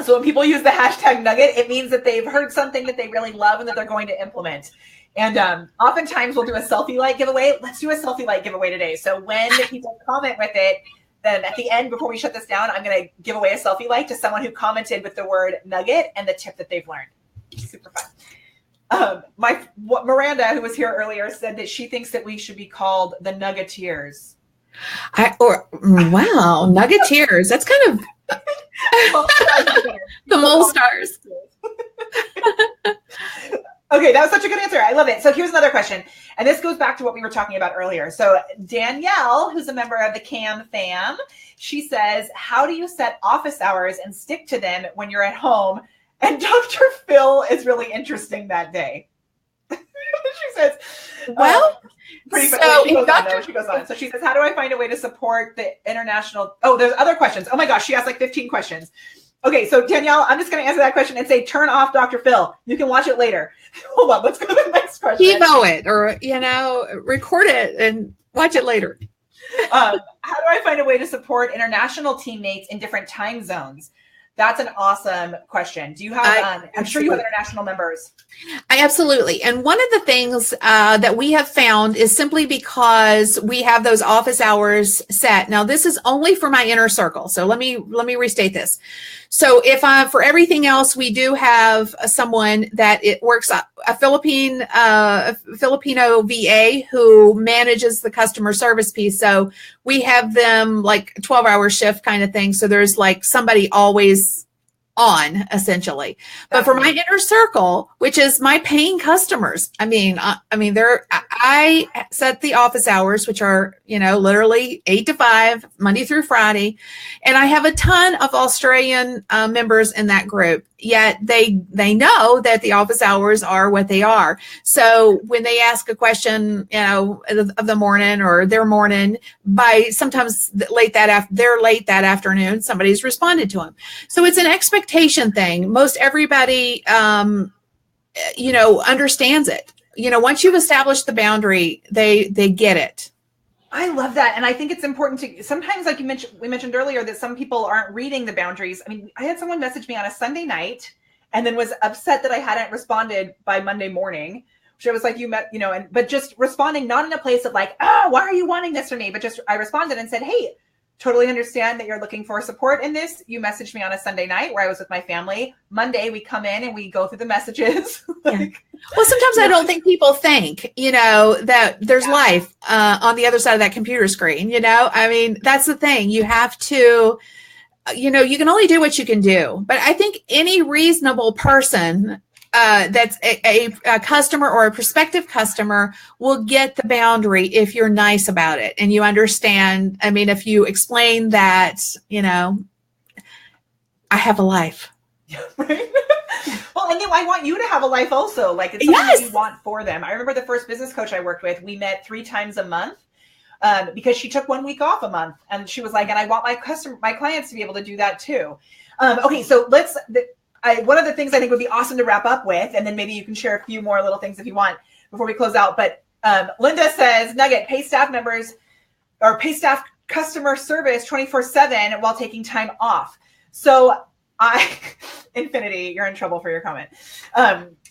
So when people use the hashtag nugget, it means that they've heard something that they really love and that they're going to implement. And oftentimes we'll do a selfie light giveaway. Let's do a selfie light giveaway today. So when people comment with it, then at the end, before we shut this down, I'm going to give away a selfie light to someone who commented with the word nugget and the tip that they've learned. Super fun. Miranda, who was here earlier, said that she thinks that we should be called the Nuggeteers. Wow, Nuggeteers. That's kind of the Mole Stars. Okay, that was such a good answer. I love it. So here's another question. And this goes back to what we were talking about earlier. So Danielle, who's a member of the CAM fam, she says, how do you set office hours and stick to them when you're at home? And Dr. Phil is really interesting that day. She says, well, pretty so funny. She goes on. So she says, how do I find a way to support the international? Oh, there's other questions. Oh my gosh, she asked like 15 questions. Okay, so Danielle, I'm just going to answer that question and say, turn off Dr. Phil. You can watch it later. Hold on, let's go to the next question. Evo it, or, record it and watch it later. How do I find a way to support international teammates in different time zones? That's an awesome question. Do you have, I'm sure you have international members. Absolutely. And one of the things that we have found is simply because we have those office hours set. Now, this is only for my inner circle. So let me restate this. So if for everything else, we do have someone that it works, a Filipino VA who manages the customer service piece. So we have them like 12-hour shift kind of thing. So there's like somebody always on, essentially. But for my inner circle, which is my paying customers, I set the office hours, which are, literally 8 to 5, Monday through Friday. And I have a ton of Australian members in that group, yet they know that the office hours are what they are. So when they ask a question, of the morning or their morning, by sometimes they're late that afternoon, somebody's responded to them. So it's an expectation thing. Most everybody, understands it. Once you've established the boundary, they get it. I love that. And I think it's important to sometimes, like we mentioned earlier, that some people aren't reading the boundaries. I mean, I had someone message me on a Sunday night and then was upset that I hadn't responded by Monday morning. Which I was like, but just responding, not in a place of like, oh, why are you wanting this from me? But just, I responded and said, hey, totally understand that you're looking for support in this. You messaged me on a Sunday night where I was with my family. Monday, we come in and we go through the messages. Well, sometimes I don't think people think, that there's life on the other side of that computer screen. That's the thing. You have to, you can only do what you can do. But I think any reasonable person that's a customer or a prospective customer will get the boundary if you're nice about it and you understand. I mean, if you explain that, I have a life. Right? Well, and I want you to have a life also. Like it's something that you want for them. I remember the first business coach I worked with, we met 3 times a month because she took 1 week off a month. And she was like, and I want my clients to be able to do that too. Okay, so one of the things I think would be awesome to wrap up with, and then maybe you can share a few more little things if you want before we close out. But Linda says, Nugget, pay staff customer service 24/7 while taking time off. So Infinity, you're in trouble for your comment.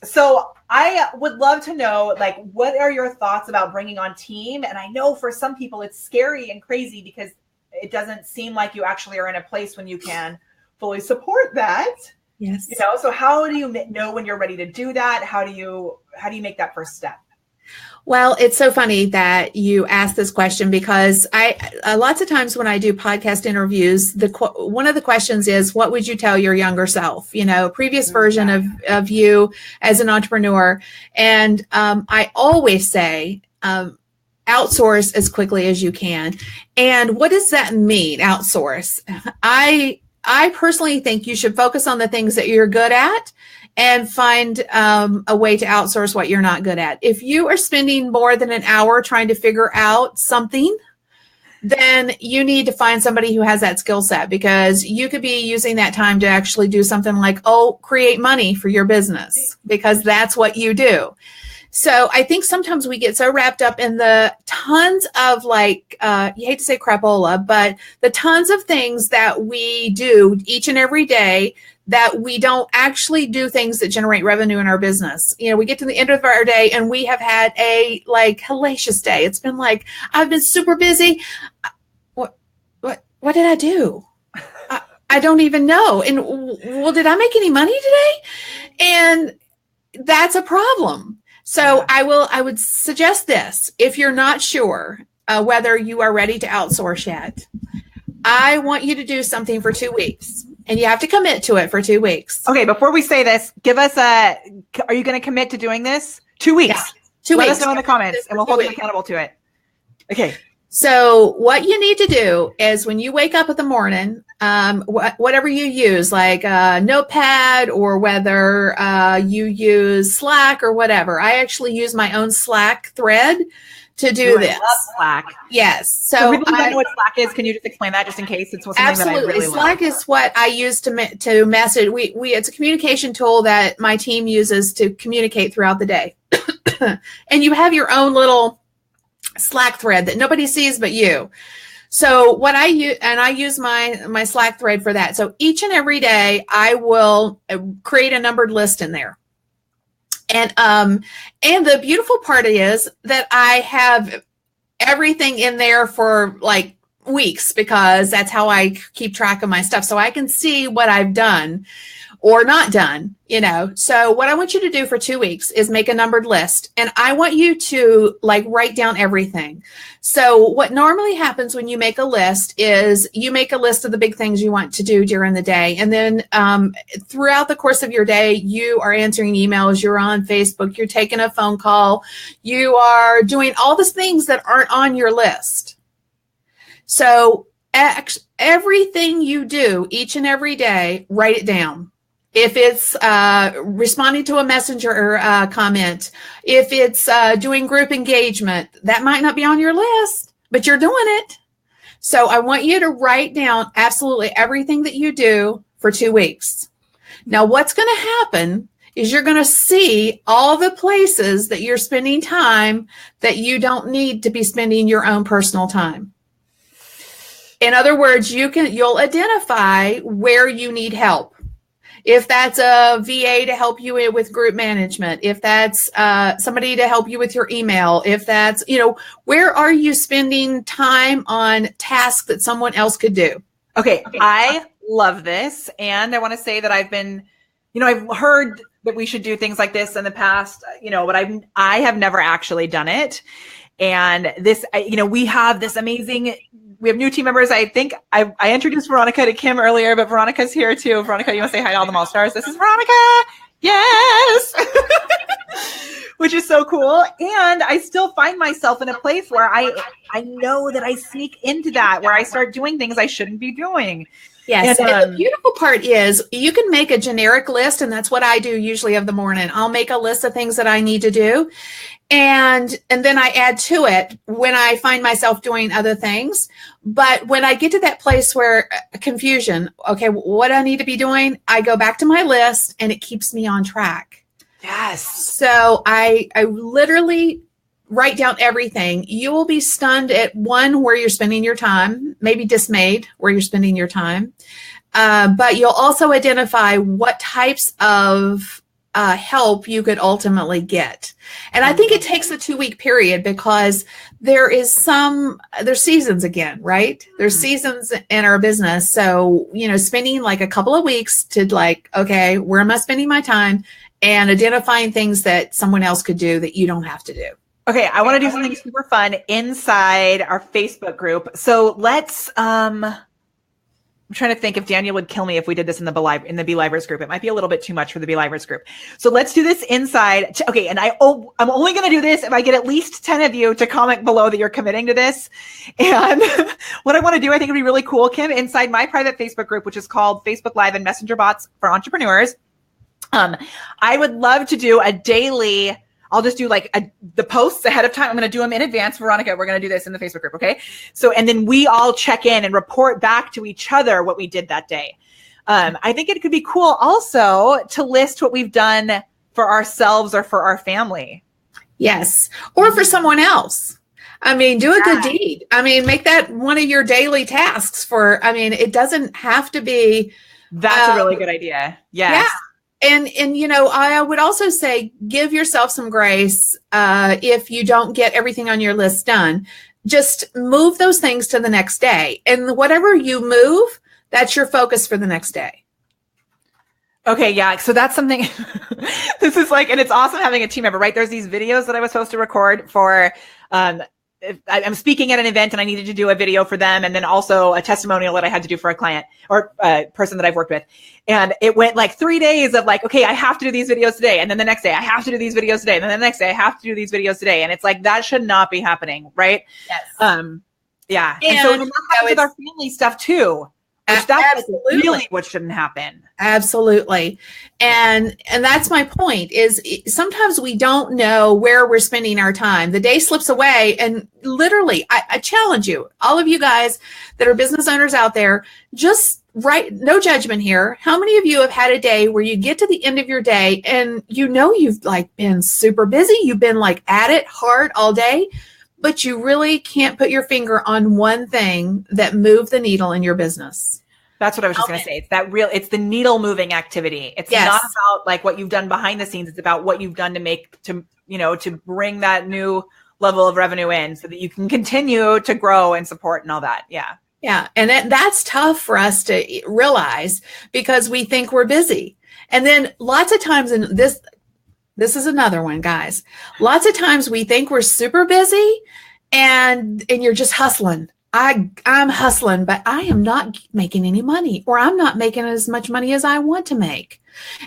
So I would love to know, like, what are your thoughts about bringing on team? And I know for some people it's scary and crazy because it doesn't seem like you actually are in a place when you can fully support that. Yes. So how do you know when you're ready to do that? How do you make that first step? Well, it's so funny that you asked this question because lots of times when I do podcast interviews, one of the questions is, what would you tell your younger self? Previous version of you as an entrepreneur. And I always say, outsource as quickly as you can. And what does that mean, outsource? I personally think you should focus on the things that you're good at and find a way to outsource what you're not good at. If you are spending more than an hour trying to figure out something, then you need to find somebody who has that skill set, because you could be using that time to actually do something like, create money for your business, because that's what you do. So I think sometimes we get so wrapped up in the tons of you hate to say crapola, but the tons of things that we do each and every day that we don't actually do things that generate revenue in our business. We get to the end of our day and we have had a hellacious day. It's been like, I've been super busy. What did I do? I don't even know. And did I make any money today? And that's a problem. So I would suggest this. If you're not sure whether you are ready to outsource yet, I want you to do something for 2 weeks. And you have to commit to it for 2 weeks. Okay, before we say this, are you going to commit to doing this? 2 weeks. Yeah, 2 Let weeks. us know in the comments and we'll hold you accountable to it. Okay. So what you need to do is when you wake up in the morning, whatever you use, like a notepad or whether you use Slack or whatever. I actually use my own Slack thread to do this. I love Slack. Yes. So people who don't know what Slack is, can you just explain that just in case it's something absolutely. that I really Slack love? is what I use to message. It's a communication tool that my team uses to communicate throughout the day. And you have your own little Slack thread that nobody sees but you. So what I use, and I use my Slack thread for that. So each and every day I will create a numbered list in there. And the beautiful part is that I have everything in there for like weeks, because that's how I keep track of my stuff. So I can see what I've done or not done, So what I want you to do for 2 weeks is make a numbered list. And I want you to like write down everything. So what normally happens when you make a list is you make a list of the big things you want to do during the day. And then throughout the course of your day, you are answering emails, you're on Facebook, you're taking a phone call, you are doing all the things that aren't on your list. So everything you do each and every day, write it down. If it's responding to a messenger comment, if it's doing group engagement, that might not be on your list, but you're doing it. So I want you to write down absolutely everything that you do for 2 weeks. Now, what's going to happen is you're going to see all the places that you're spending time that you don't need to be spending your own personal time. In other words, you'll identify where you need help. If that's a VA to help you with group management, if that's somebody to help you with your email, if that's, where are you spending time on tasks that someone else could do? Okay. I love this. And I want to say that I've been, I've heard that we should do things like this in the past, but I have never actually done it. And this, we have this amazing, we have new team members. I think I introduced Veronica to Kim earlier, but Veronica's here too. Veronica, you want to say hi to all the Mall Stars? This is Veronica. Yes. Which is so cool. And I still find myself in a place where I know that I sneak into that, where I start doing things I shouldn't be doing. Yes. And the beautiful part is you can make a generic list, and that's what I do usually of the morning. I'll make a list of things that I need to do. And then I add to it when I find myself doing other things. But when I get to that place where confusion, okay, what I need to be doing, I go back to my list and it keeps me on track. Yes. So I literally write down everything. You will be stunned at where you're spending your time, maybe dismayed where you're spending your time. But you'll also identify what types of help you could ultimately get. And I think it takes a 2-week period because there's seasons again, right? There's seasons in our business. So, spending like a couple of weeks to okay, where am I spending my time, and identifying things that someone else could do that you don't have to do. Okay. I want to do something super fun inside our Facebook group. So let's, I'm trying to think if Daniel would kill me if we did this in the BeLivers group. It might be a little bit too much for the BeLivers group. So let's do this inside. Okay. And I'm only going to do this if I get at least 10 of you to comment below that you're committing to this. And what I want to do, I think it'd be really cool, Kim, inside my private Facebook group, which is called Facebook Live and Messenger Bots for Entrepreneurs. I would love to do a daily, I'll just do the posts ahead of time. I'm going to do them in advance. Veronica, we're going to do this in the Facebook group. Okay. So, and then we all check in and report back to each other what we did that day. I think it could be cool also to list what we've done for ourselves or for our family. Yes. Or for someone else. I mean, do a good deed. I mean, make that one of your daily tasks it doesn't have to be. That's a really good idea. Yes. Yeah. And I would also say give yourself some grace if you don't get everything on your list done. Just move those things to the next day. And whatever you move, that's your focus for the next day. Okay, yeah. So that's something, this is and it's awesome having a team member, right? There's these videos that I was supposed to record for I'm speaking at an event and I needed to do a video for them, and then also a testimonial that I had to do for a client or a person that I've worked with. And it went like 3 days of like, okay, I have to do these videos today. And then the next day I have to do these videos today. And then the next day I have to do these videos today. And it's like, that should not be happening. Right. Yes. Yeah. And so that happens with our family stuff too. Which that's really what shouldn't happen. Absolutely. And that's my point is sometimes we don't know where we're spending our time. The day slips away, and literally I challenge you, all of you guys that are business owners out there, just no judgment here. How many of you have had a day where you get to the end of your day and you've like been super busy. You've been like at it hard all day, but you really can't put your finger on one thing that moved the needle in your business. That's what I was just going to say. It's the needle moving activity. It's not about like what you've done behind the scenes. It's about what you've done to bring that new level of revenue in so that you can continue to grow and support and all that. Yeah. Yeah. And that's tough for us to realize because we think we're busy. And then lots of times, and this is another one, guys. Lots of times we think we're super busy and you're just hustling. I'm hustling, but I am not making any money, or I'm not making as much money as I want to make.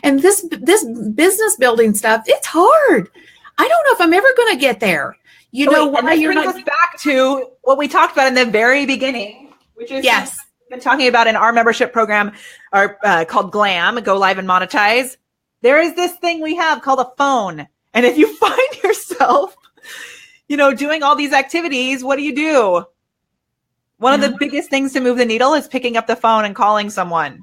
And this business building stuff, it's hard. I don't know if I'm ever going to get there. Why you're not brings us back to what we talked about in the very beginning, which is we've been talking about in our membership program, called Glam, Go Live and Monetize. There is this thing we have called a phone. And if you find yourself, doing all these activities, what do? One of the biggest things to move the needle is picking up the phone and calling someone.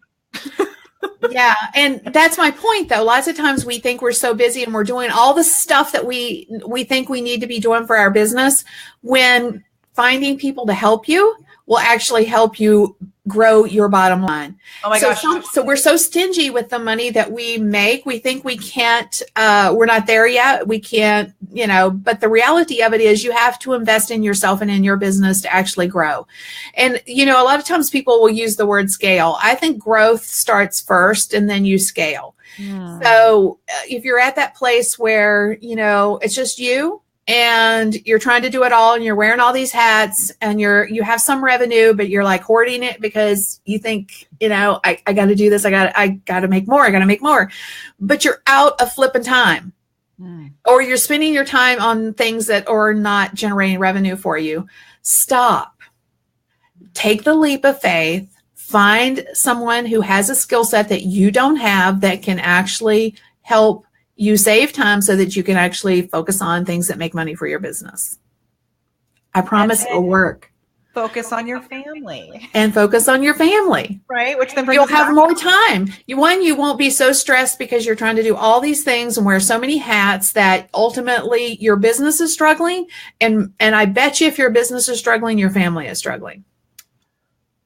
Yeah. And that's my point, though. Lots of times we think we're so busy and we're doing all the stuff that we think we need to be doing for our business, when finding people to help you will actually help you grow your bottom line. Oh my gosh. So we're so stingy with the money that we make. We think we can't, we're not there yet. We can't, but the reality of it is you have to invest in yourself and in your business to actually grow. And, a lot of times people will use the word scale. I think growth starts first and then you scale. Yeah. So if you're at that place where, it's just you, and you're trying to do it all and you're wearing all these hats and you have some revenue, but you're like hoarding it because you think, I got to do this. I got to make more. I got to make more, but you're out of flipping time or you're spending your time on things that are not generating revenue for you. Stop, take the leap of faith, find someone who has a skill set that you don't have that can actually help you save time so that you can actually focus on things that make money for your business. I promise it'll work. Focus on your family. And focus on your family. Right. Which then brings you'll have more time. You won't be so stressed because you're trying to do all these things and wear so many hats that ultimately your business is struggling. And I bet you if your business is struggling, your family is struggling.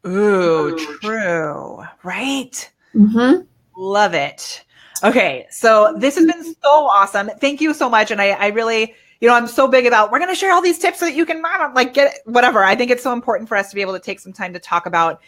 Ooh, true. Right. Mm-hmm. Love it. Okay, so this has been so awesome. Thank you so much. And I really, I'm so big about, we're going to share all these tips so that you can get whatever. I think it's so important for us to be able to take some time to talk about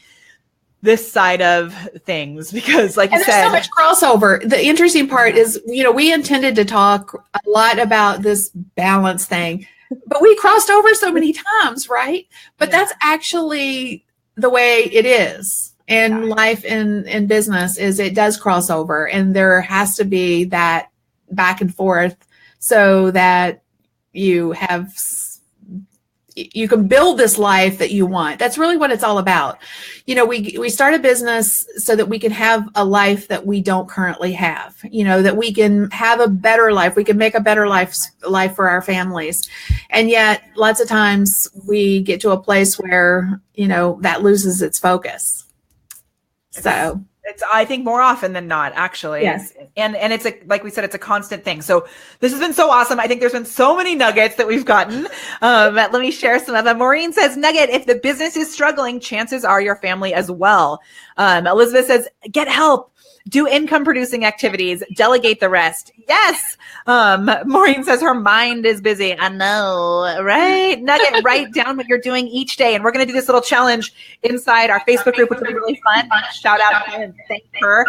this side of things because like you said, there's so much crossover. The interesting part is, we intended to talk a lot about this balance thing, but we crossed over so many times, right? But that's actually the way it is. And life in business is it does cross over, and there has to be that back and forth so that you can build this life that you want. That's really what it's all about. We start a business so that we can have a life that we don't currently have, that we can have a better life. We can make a better life for our families. And yet lots of times we get to a place where, that loses its focus. So it's, I think more often than not, actually. Yes. And it's like we said, it's a constant thing. So this has been so awesome. I think there's been so many nuggets that we've gotten. Let me share some of them. Maureen says, nugget, if the business is struggling, chances are your family as well. Elizabeth says, get help. Do income producing activities, delegate the rest. Yes. Maureen says her mind is busy. I know, right? Nugget, write down what you're doing each day. And we're going to do this little challenge inside our Facebook group, which will be really fun. Shout out to her and thank her.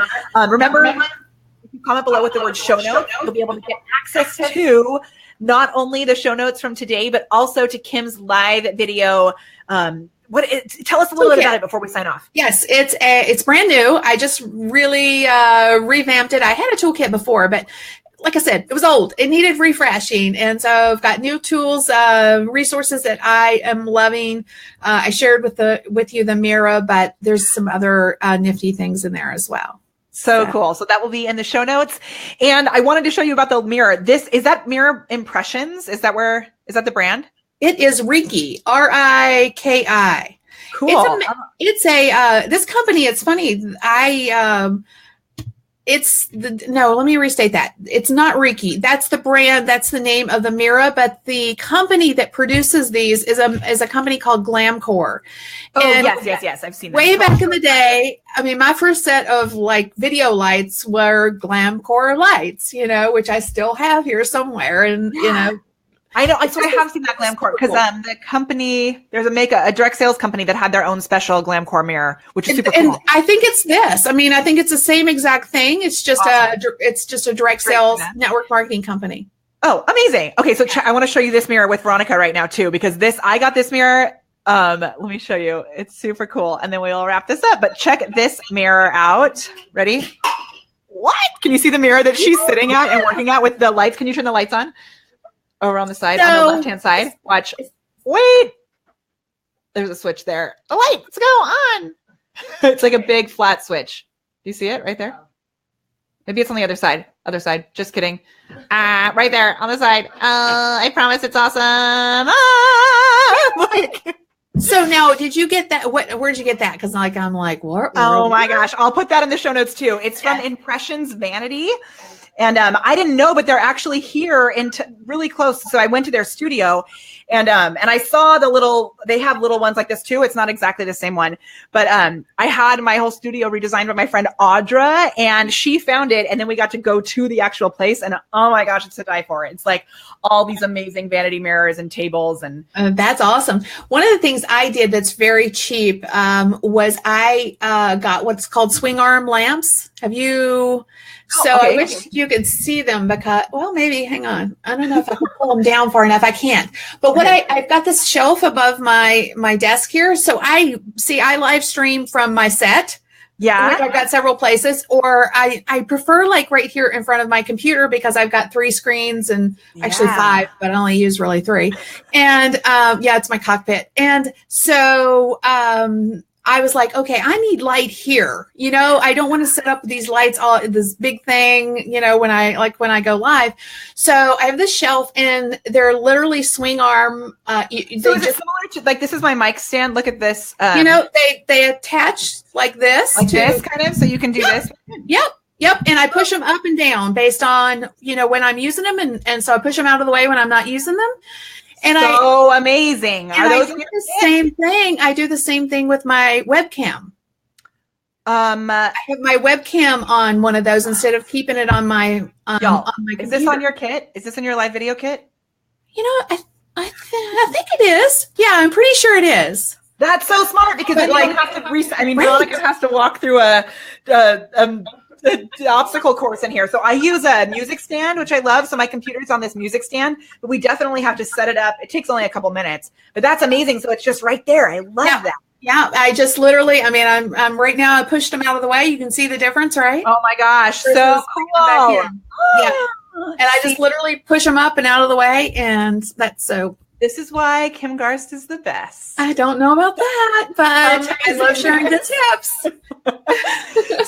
Remember, if you comment below with the word show notes, you'll be able to get access to not only the show notes from today, but also to Kim's live video. Tell us a little bit about it before we sign off. Yes, it's brand new. I just really revamped it. I had a toolkit before, but like I said, it was old. It needed refreshing. And so I've got new tools, resources that I am loving. I shared with you the Mira, but there's some other nifty things in there as well. So cool. So that will be in the show notes. And I wanted to show you about the Mira. Is that Mira Impressions? Is that the brand? It is Riki, Riki. Cool. It's a this company. It's funny. Let me restate that. It's not Riki. That's the brand. That's the name of the Mira. But the company that produces these is a company called Glamcore. Oh, yes. I've seen that. Way back in the day, I mean, my first set of like video lights were Glamcore lights, which I still have here somewhere. And, I know. So I have seen that Glamcore because the company, there's a direct sales company that had their own special Glamcore mirror, which is super cool. And I think it's this. I mean, I think it's the same exact thing. It's just a direct sales network marketing company. Oh, amazing. Okay, so I want to show you this mirror with Veronica right now too, because I got this mirror. Let me show you. It's super cool, and then we'll wrap this up. But check this mirror out. Ready? What? Can you see the mirror that she's sitting at and working at with the lights? Can you turn the lights on? Over on the side, on the left-hand side. Watch. Wait. There's a switch there. The lights go on. It's like a big flat switch. Do you see it right there? Maybe it's on the other side. Other side. Just kidding. Right there on the side. I promise it's awesome. So now, did you get that? Where'd you get that? Because I'm like, what? Oh my gosh. I'll put that in the show notes too. It's from Impressions Vanity. And I didn't know, but they're actually here really close. So I went to their studio and I saw they have little ones like this too. It's not exactly the same one, but I had my whole studio redesigned by my friend Audra, and she found it. And then we got to go to the actual place, and oh my gosh, it's to die for. It's like all these amazing vanity mirrors and tables. And that's awesome. One of the things I did that's very cheap was I got what's called swing arm lamps. Have you? So I wish you could see them because, well, maybe, hang on. I don't know if I can pull them down far enough. I can't. But I've got this shelf above my desk here. So I live stream from my set. Yeah. Which I've got several places, or I prefer like right here in front of my computer because I've got 3 screens and actually 5, but I only use really 3. And it's my cockpit. And so, I was like, okay, I need light here. I don't want to set up these lights this big thing, when I go live. So I have this shelf and they're literally swing arm. So is it similar to, like, this is my mic stand. Look at this. They attach like this. Like this kind of, so you can do this. Yep. And I push them up and down based on, when I'm using them. And so I push them out of the way when I'm not using them. And amazing. Are those the same thing? I do the same thing with my webcam. I have my webcam on one of those instead of keeping it on my computer. Is this on your kit? Is this in your live video kit? I think it is. Yeah, I'm pretty sure it is. That's so smart because you don't have to reset. I mean, Veronica has to walk through the obstacle course in here. So I use a music stand, which I love. So my computer's on this music stand, but we definitely have to set it up. It takes only a couple minutes, but that's amazing. So it's just right there. I love that. Yeah. I just literally, I'm right now, I pushed them out of the way. You can see the difference, right? Oh my gosh. So cool. Yeah. And I just literally push them up and out of the way. And that's so. This is why Kim Garst is the best. I don't know about that, but I love sharing the tips.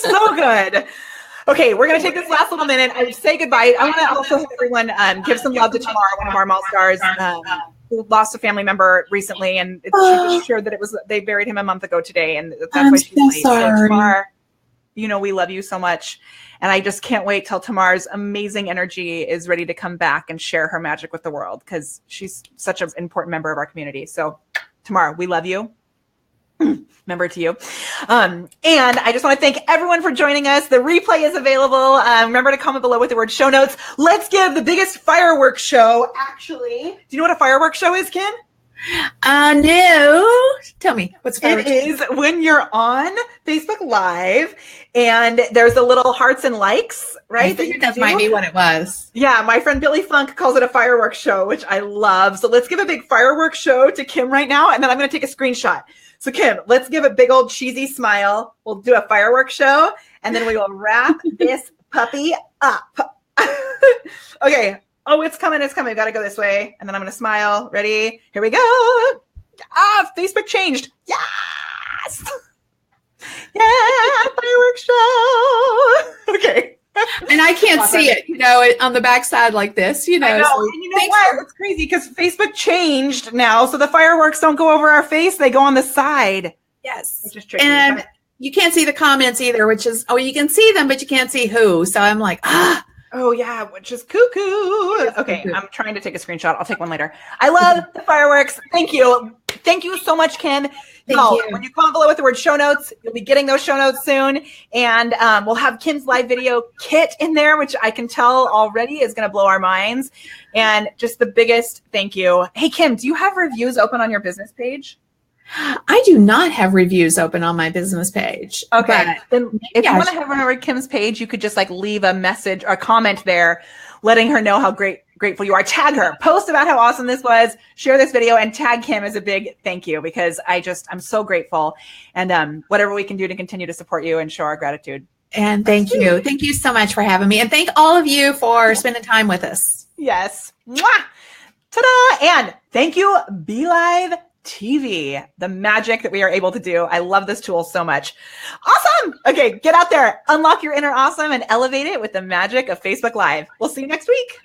So good. Okay, we're going to take this last little minute. I say goodbye. I want to also have everyone give some love to Tamar, one of our mall stars, who lost a family member recently, and she was sure that they buried him a month ago today, and that's why she's late. So Tamar, we love you so much, and I just can't wait till Tamar's amazing energy is ready to come back and share her magic with the world, because she's such an important member of our community. So Tamar, we love you. Remember to you. And I just want to thank everyone for joining us. The replay is available. Remember to comment below with the word show notes. Let's give the biggest fireworks show. Actually, do you know what a fireworks show is, Kim? No. Tell me, what's It is when you're on Facebook Live and there's the little hearts and likes, right? I think that might be what it was. Yeah, my friend Billy Funk calls it a fireworks show, which I love. So let's give a big fireworks show to Kim right now, and then I'm going to take a screenshot. So Kim, let's give a big old cheesy smile. We'll do a fireworks show, and then we will wrap this puppy up. Okay. Oh, it's coming. It's coming. Got to go this way. And then I'm going to smile. Ready? Here we go. Facebook changed. Yes. Yeah, fireworks show. Okay. And I can't see it, on the backside like this, I know. So and you know what? It's crazy because Facebook changed now. So the fireworks don't go over our face. They go on the side. Yes. It's just tricky. And you can't see the comments either, which is, you can see them, but you can't see who. So I'm like, Oh, yeah, which is cuckoo. Okay, I'm trying to take a screenshot. I'll take one later. I love the fireworks. Thank you. Thank you so much, Kim. When you comment below with the word show notes, you'll be getting those show notes soon. And we'll have Kim's live video kit in there, which I can tell already is going to blow our minds. And just the biggest thank you. Hey, Kim, do you have reviews open on your business page? I do not have reviews open on my business page. Okay. Then if you want to have one over Kim's page, you could just leave a message or a comment there letting her know how grateful you are. Tag her, post about how awesome this was, share this video, and tag Kim as a big thank you because I'm so grateful. And whatever we can do to continue to support you and show our gratitude. And thank you. Thank you so much for having me. And thank all of you for spending time with us. Yes. Mwah! Ta-da! And thank you, BeLive TV, the magic that we are able to do. I love this tool so much. Awesome. Okay, get out there, unlock your inner awesome and elevate it with the magic of Facebook Live. We'll see you next week.